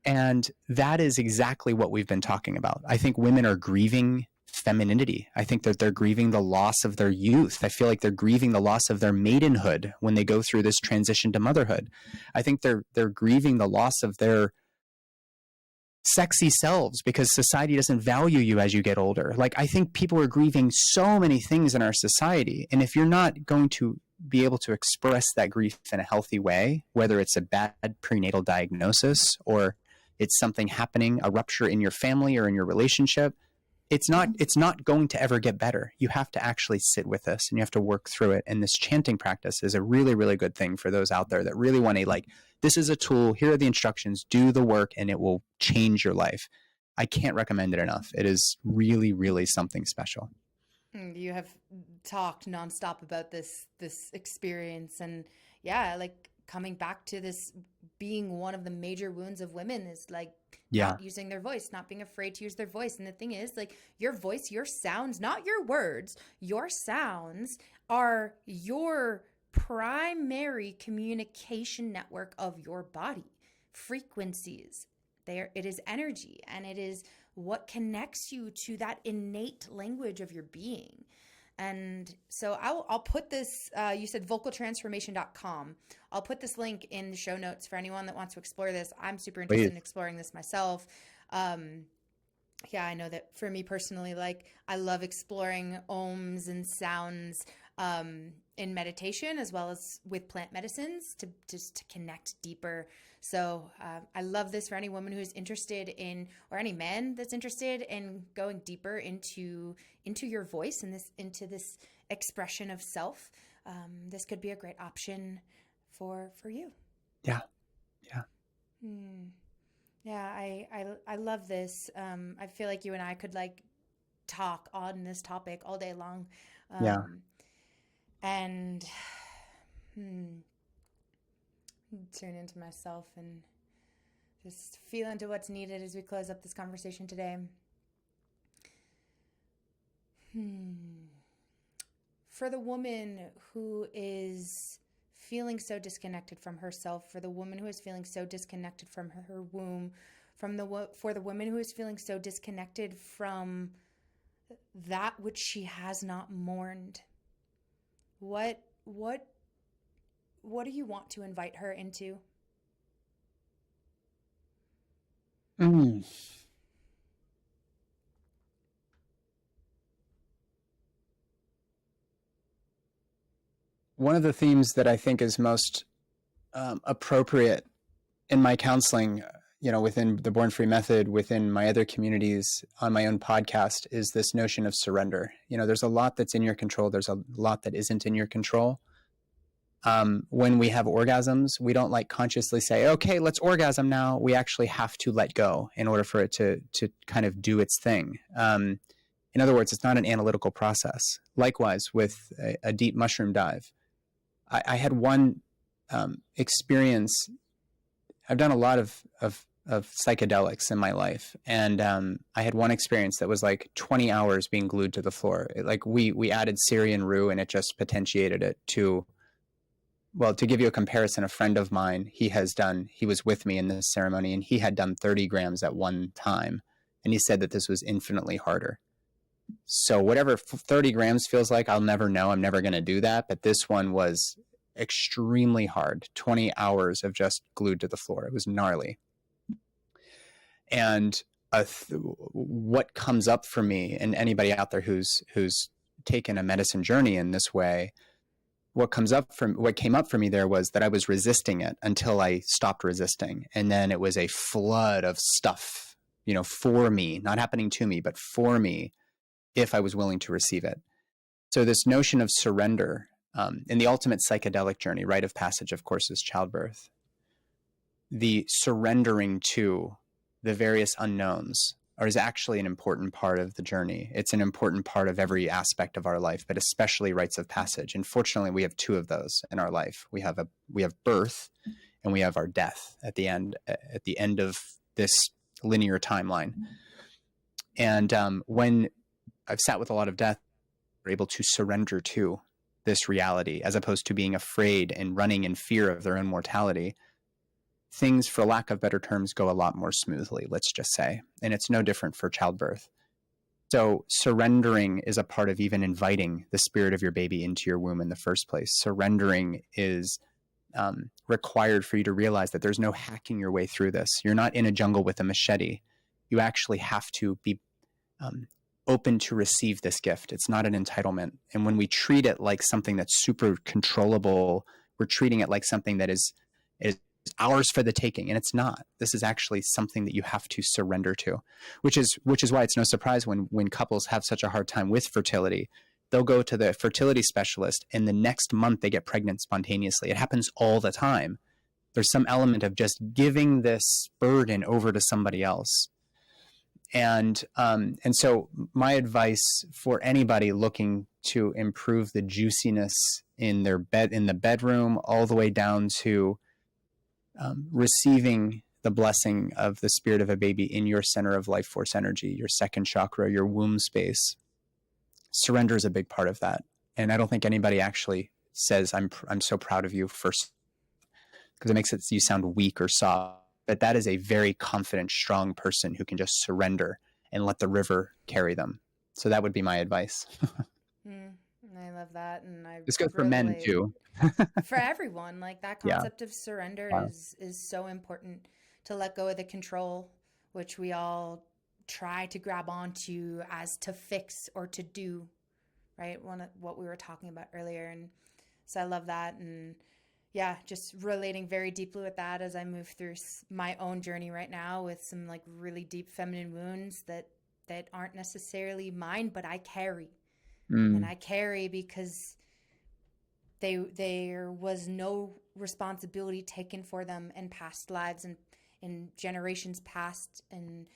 A: And that is exactly what we've been talking about. I think women are grieving femininity. I think that they're grieving the loss of their youth. I feel like they're grieving the loss of their maidenhood when they go through this transition to motherhood. I think they're grieving the loss of their sexy selves because society doesn't value you as you get older. Like, I think people are grieving so many things in our society. And if you're not going to be able to express that grief in a healthy way, whether it's a bad prenatal diagnosis or it's something happening, a rupture in your family or in your relationship, it's not going to ever get better. You have to actually sit with this and you have to work through it. And this chanting practice is a really, really good thing for those out there that really want to, like, this is a tool. Here are the instructions. Do the work and it will change your life. I can't recommend it enough. It is really, really something special.
B: You have talked nonstop about this experience, and yeah, like coming back to this being one of the major wounds of women is like not using their voice, not being afraid to use their voice. And the thing is, like, your voice, your sounds, not your words, your sounds are your primary communication network of your body. Frequencies, it is energy, and it is what connects you to that innate language of your being. And so I'll put this, you said vocaltransformation.com. I'll put this link in the show notes for anyone that wants to explore this. I'm super interested in exploring this myself. Yeah, I know that for me personally, like, I love exploring ohms and sounds in meditation as well as with plant medicines to connect deeper. So I love this for any woman who's interested in, or any man that's interested in going deeper into your voice and into this expression of self. This could be a great option for you.
A: Yeah.
B: Yeah, I love this. I feel like you and I could like talk on this topic all day long. And turn into myself and just feel into what's needed as we close up this conversation today. For the woman who is feeling so disconnected from herself, for the woman who is feeling so disconnected from her womb, for the woman who is feeling so disconnected from that which she has not mourned, what do you want to invite her into?
A: One of the themes that I think is most appropriate in my counseling, within the Born Free method, within my other communities, on my own podcast, is this notion of surrender. There's a lot that's in your control. There's a lot that isn't in your control. When we have orgasms, we don't like consciously say, okay, let's orgasm now. We actually have to let go in order for it to kind of do its thing. In other words, it's not an analytical process. Likewise, with a deep mushroom dive, I had one experience. I've done a lot of psychedelics in my life. And I had one experience that was like 20 hours being glued to the floor. We added Syrian rue and it just potentiated it to give you a comparison, a friend of mine, he was with me in this ceremony and he had done 30 grams at one time. And he said that this was infinitely harder. So whatever 30 grams feels like, I'll never know. I'm never going to do that. But this one was extremely hard. 20 hours of just glued to the floor. It was gnarly. And what comes up for me, and anybody out there who's taken a medicine journey in this way, what came up for me there was that I was resisting it until I stopped resisting. And then it was a flood of stuff, for me, not happening to me, but for me, if I was willing to receive it. So this notion of surrender, in the ultimate psychedelic journey, rite of passage, of course, is childbirth. The surrendering to the various unknowns is actually an important part of the journey. It's an important part of every aspect of our life, but especially rites of passage. And fortunately, we have two of those in our life. We have birth, and we have our death at the end of this linear timeline. And when I've sat with a lot of death, they're able to surrender to this reality, as opposed to being afraid and running in fear of their own mortality. Things, for lack of better terms, go a lot more smoothly, let's just say. And it's no different for childbirth. So surrendering is a part of even inviting the spirit of your baby into your womb in the first place. Surrendering is required for you to realize that there's no hacking your way through this. You're not in a jungle with a machete. You actually have to be open to receive this gift. It's not an entitlement. And when we treat it like something that's super controllable, we're treating it like something that is ours for the taking, and it's not. This is actually something that you have to surrender to, which is why it's no surprise when couples have such a hard time with fertility. They'll go to the fertility specialist, and the next month they get pregnant spontaneously. It happens all the time. There's some element of just giving this burden over to somebody else. And so my advice for anybody looking to improve the juiciness in their bed, in the bedroom, all the way down to receiving the blessing of the spirit of a baby in your center of life force energy, your second chakra, your womb space. Surrender is a big part of that. And I don't think anybody actually says, I'm so proud of you first, because it makes you sound weak or soft. But that is a very confident, strong person who can just surrender and let the river carry them. So that would be my advice.
B: I love that. And
A: this goes for men too.
B: For everyone, like that concept of surrender is so important, to let go of the control, which we all try to grab onto as to fix or to do, right? What we were talking about earlier. And so I love that. And yeah, just relating very deeply with that as I move through my own journey right now with some like really deep feminine wounds that aren't necessarily mine, but I carry. And I carry because there was no responsibility taken for them in past lives and in generations past. And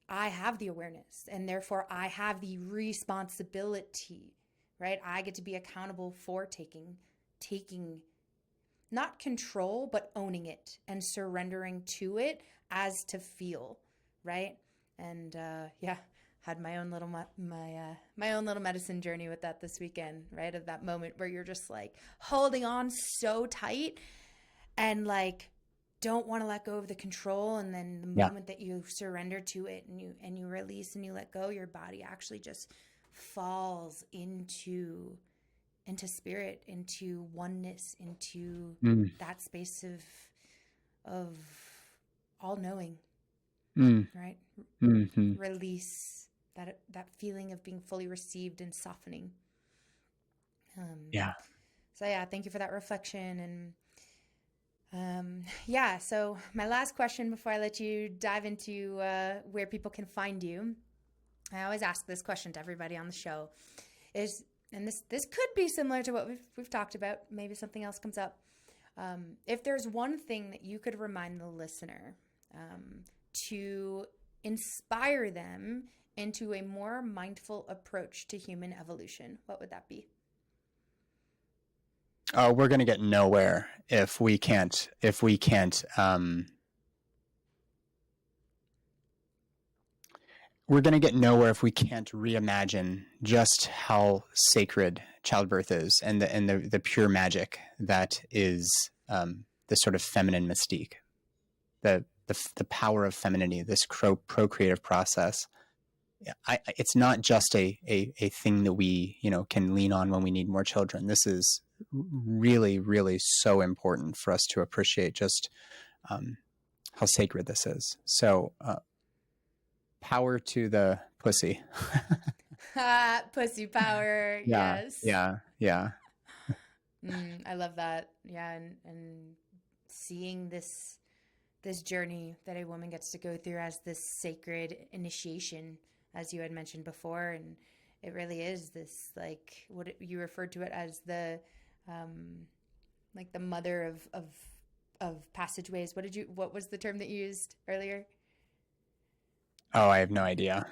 B: I have the awareness, and therefore I have the responsibility, right? I get to be accountable for taking not control, but owning it and surrendering to it as to feel, right? And had my own little my own little medicine journey with that this weekend, right? Of that moment where you're just like holding on so tight and like don't want to let go of the control, and then the moment that you surrender to it and you release and you let go, your body actually just falls into spirit, into oneness, into that space of all knowing, right? Release, that feeling of being fully received and softening. So yeah, thank you for that reflection. And so my last question before I let you dive into where people can find you, I always ask this question to everybody on the show, is, and this could be similar to what we've talked about, maybe something else comes up. If there's one thing that you could remind the listener to inspire them into a more mindful approach to human evolution, what would that be?
A: We're going to get nowhere if we can't we're going to get nowhere if we can't reimagine just how sacred childbirth is, and the pure magic that is the sort of feminine mystique, the power of femininity, this procreative process. It's not just a thing that we can lean on when we need more children. This is really, really so important for us to appreciate just how sacred this is. So power to the pussy.
B: Pussy power. Yes.
A: Yeah.
B: I love that. Yeah. And seeing this journey that a woman gets to go through as this sacred initiation, as you had mentioned before. And it really is this, like, what you referred to it as, the like the mother of passageways. What was the term that you used earlier?
A: Oh, I have no idea.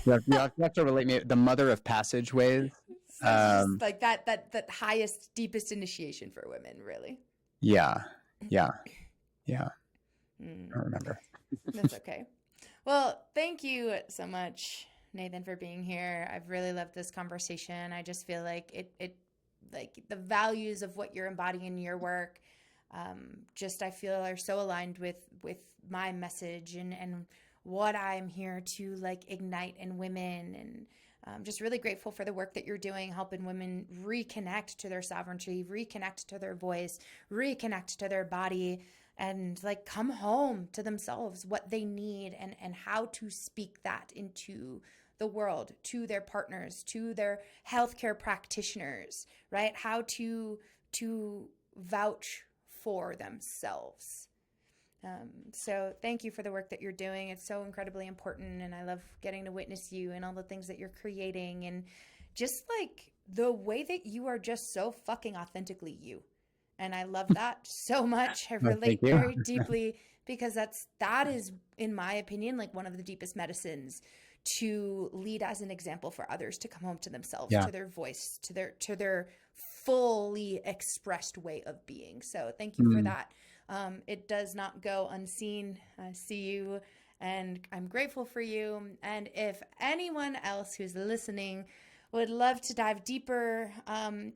A: You have to relate me, the mother of passageways.
B: So it's just like that highest, deepest initiation for women, really.
A: Yeah. I don't remember.
B: That's okay. Well, thank you so much, Nathan, for being here. I've really loved this conversation. I just feel like it like the values of what you're embodying in your work, I feel are so aligned with my message and what I'm here to like ignite in women. And I'm just really grateful for the work that you're doing, helping women reconnect to their sovereignty, reconnect to their voice, reconnect to their body, and like come home to themselves, what they need, and how to speak that into the world, to their partners, to their healthcare practitioners, right? How to vouch for themselves. So thank you for the work that you're doing. It's so incredibly important, and I love getting to witness you and all the things that you're creating, and just like the way that you are just so fucking authentically you. And I love that so much. I
A: Well, thank
B: relate
A: you.
B: very deeply because that is, in my opinion, like one of the deepest medicines to lead as an example for others to come home to themselves,
A: Yeah.
B: to their voice, to their fully expressed way of being. So thank you for
A: Mm.
B: that. It does not go unseen. I see you and I'm grateful for you. And if anyone else who's listening would love to dive deeper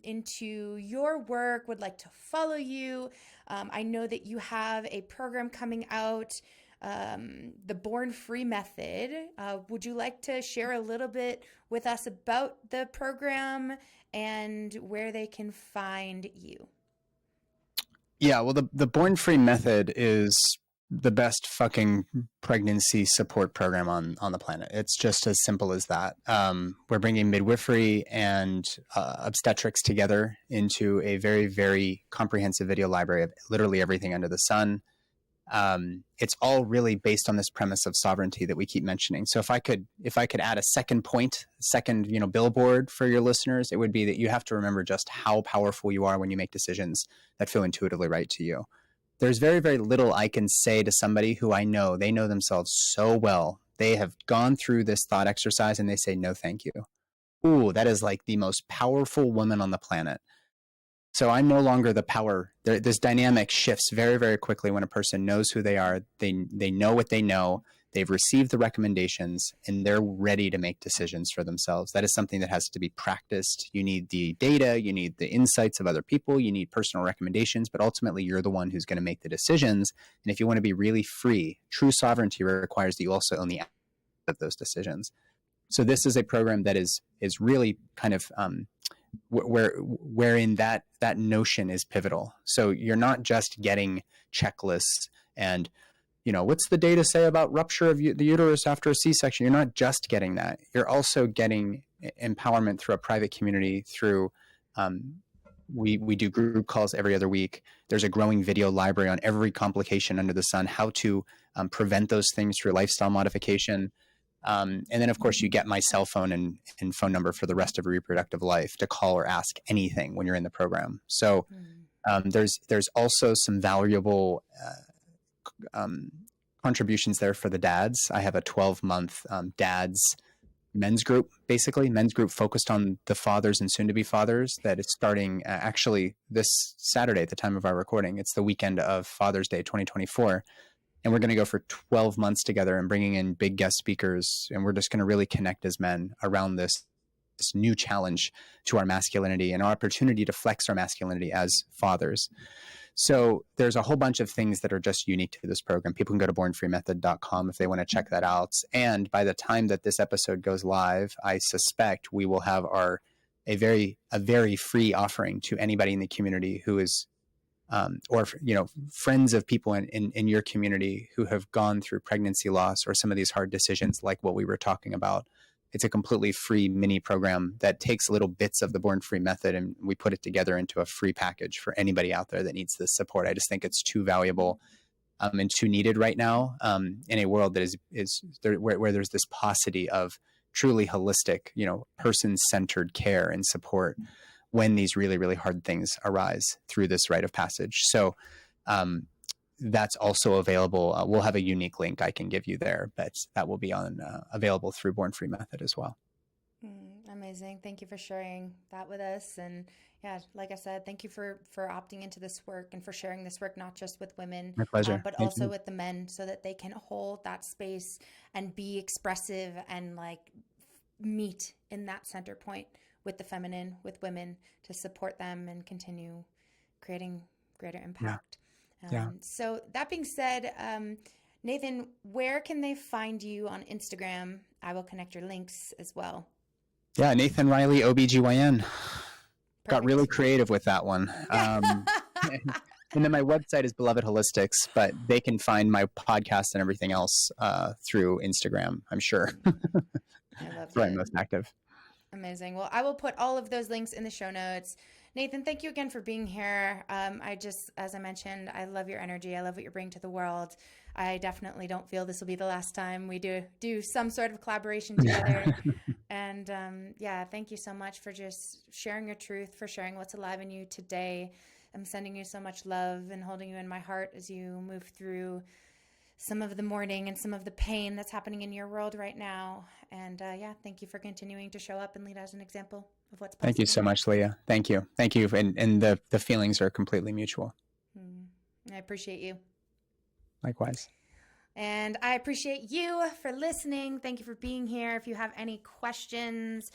B: into your work, would like to follow you, I know that you have a program coming out, the Born Free Method. Would you like to share a little bit with us about the program and where they can find you?
A: Yeah, well, the Born Free Method is the best fucking pregnancy support program on the planet. It's just as simple as that. We're bringing midwifery and obstetrics together into a very, very comprehensive video library of literally everything under the sun. It's all really based on this premise of sovereignty that we keep mentioning. So if I could add a second point, second, billboard for your listeners, it would be that you have to remember just how powerful you are when you make decisions that feel intuitively right to you. There's very, very little I can say to somebody who I know, they know themselves so well. They have gone through this thought exercise and they say, no, thank you. Ooh, that is like the most powerful woman on the planet. So I'm no longer the power. This dynamic shifts very, very quickly when a person knows who they are. They know what they know. They've received the recommendations and they're ready to make decisions for themselves. That is something that has to be practiced. You need the data, you need the insights of other people, you need personal recommendations, but ultimately you're the one who's going to make the decisions. And if you want to be really free, true sovereignty requires that you also own the of those decisions. So this is a program that is really kind of wherein that notion is pivotal. So you're not just getting checklists and, what's the data say about rupture of the uterus after a C-section? You're not just getting that. You're also getting empowerment through a private community, through we do group calls every other week. There's a growing video library on every complication under the sun, how to prevent those things through lifestyle modification. And then, of course, you get my cell phone and phone number for the rest of your reproductive life to call or ask anything when you're in the program. So there's also some valuable contributions there for the dads. I have a 12-month dads men's group, basically men's group focused on the fathers and soon-to-be fathers that is starting actually this Saturday at the time of our recording. It's the weekend of Father's Day 2024. And we're going to go for 12 months together and bringing in big guest speakers. And we're just going to really connect as men around this new challenge to our masculinity and our opportunity to flex our masculinity as fathers. So there's a whole bunch of things that are just unique to this program. People can go to bornfreemethod.com if they want to check that out. And by the time that this episode goes live, I suspect we will have a very free offering to anybody in the community who is or friends of people in your community who have gone through pregnancy loss or some of these hard decisions like what we were talking about. It's a completely free mini program that takes little bits of the Born Free Method and we put it together into a free package for anybody out there that needs this support. I just think it's too valuable and too needed right now in a world that is there, where there's this paucity of truly holistic, person-centered care and support when these really, really hard things arise through this rite of passage. So that's also available. We'll have a unique link I can give you there, but that will be available through Born Free Method as well.
B: Amazing. Thank you for sharing that with us. And yeah, like I said, thank you for opting into this work and for sharing this work, not just with women,
A: My pleasure.
B: but also with the men so that they can hold that space and be expressive and like meet in that center point with the feminine, with women to support them and continue creating greater impact.
A: Yeah.
B: So that being said, Nathan, where can they find you on Instagram? I will connect your links as well.
A: Yeah, Nathan Riley, OBGYN.
B: Perfect.
A: Got really creative with that one. And then my website is Beloved Holistics, but they can find my podcast and everything else through Instagram, I'm sure.
B: I loved
A: That's where I'm
B: it.
A: most active.
B: Amazing. Well, I will put all of those links in the show notes. Nathan, thank you again for being here. As I mentioned, I love your energy. I love what you bring to the world. I definitely don't feel this will be the last time we do some sort of collaboration together. And yeah, thank you so much for just sharing your truth, for sharing what's alive in you today. I'm sending you so much love and holding you in my heart as you move through some of the mourning and some of the pain that's happening in your world right now. And yeah, thank you for continuing to show up and lead as an example of what's possible.
A: Thank you so much, Leah. Thank you. Thank you. And the feelings are completely mutual.
B: I appreciate you.
A: Likewise.
B: And I appreciate you for listening. Thank you for being here. If you have any questions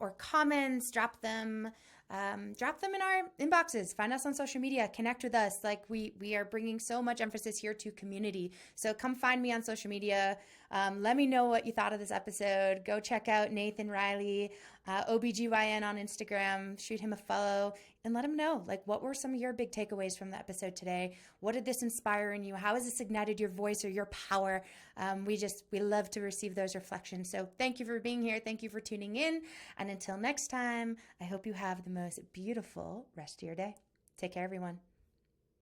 B: or comments, drop them in our inboxes. Find us on social media. Connect with us. Like we are bringing so much emphasis here to community. So come find me on social media. Let me know what you thought of this episode. Go check out Nathan Riley, OBGYN on Instagram. Shoot him a follow and let him know, like, what were some of your big takeaways from the episode today? What did this inspire in you? How has this ignited your voice or your power? We love to receive those reflections. So thank you for being here. Thank you for tuning in. And until next time, I hope you have the most beautiful rest of your day. Take care, everyone.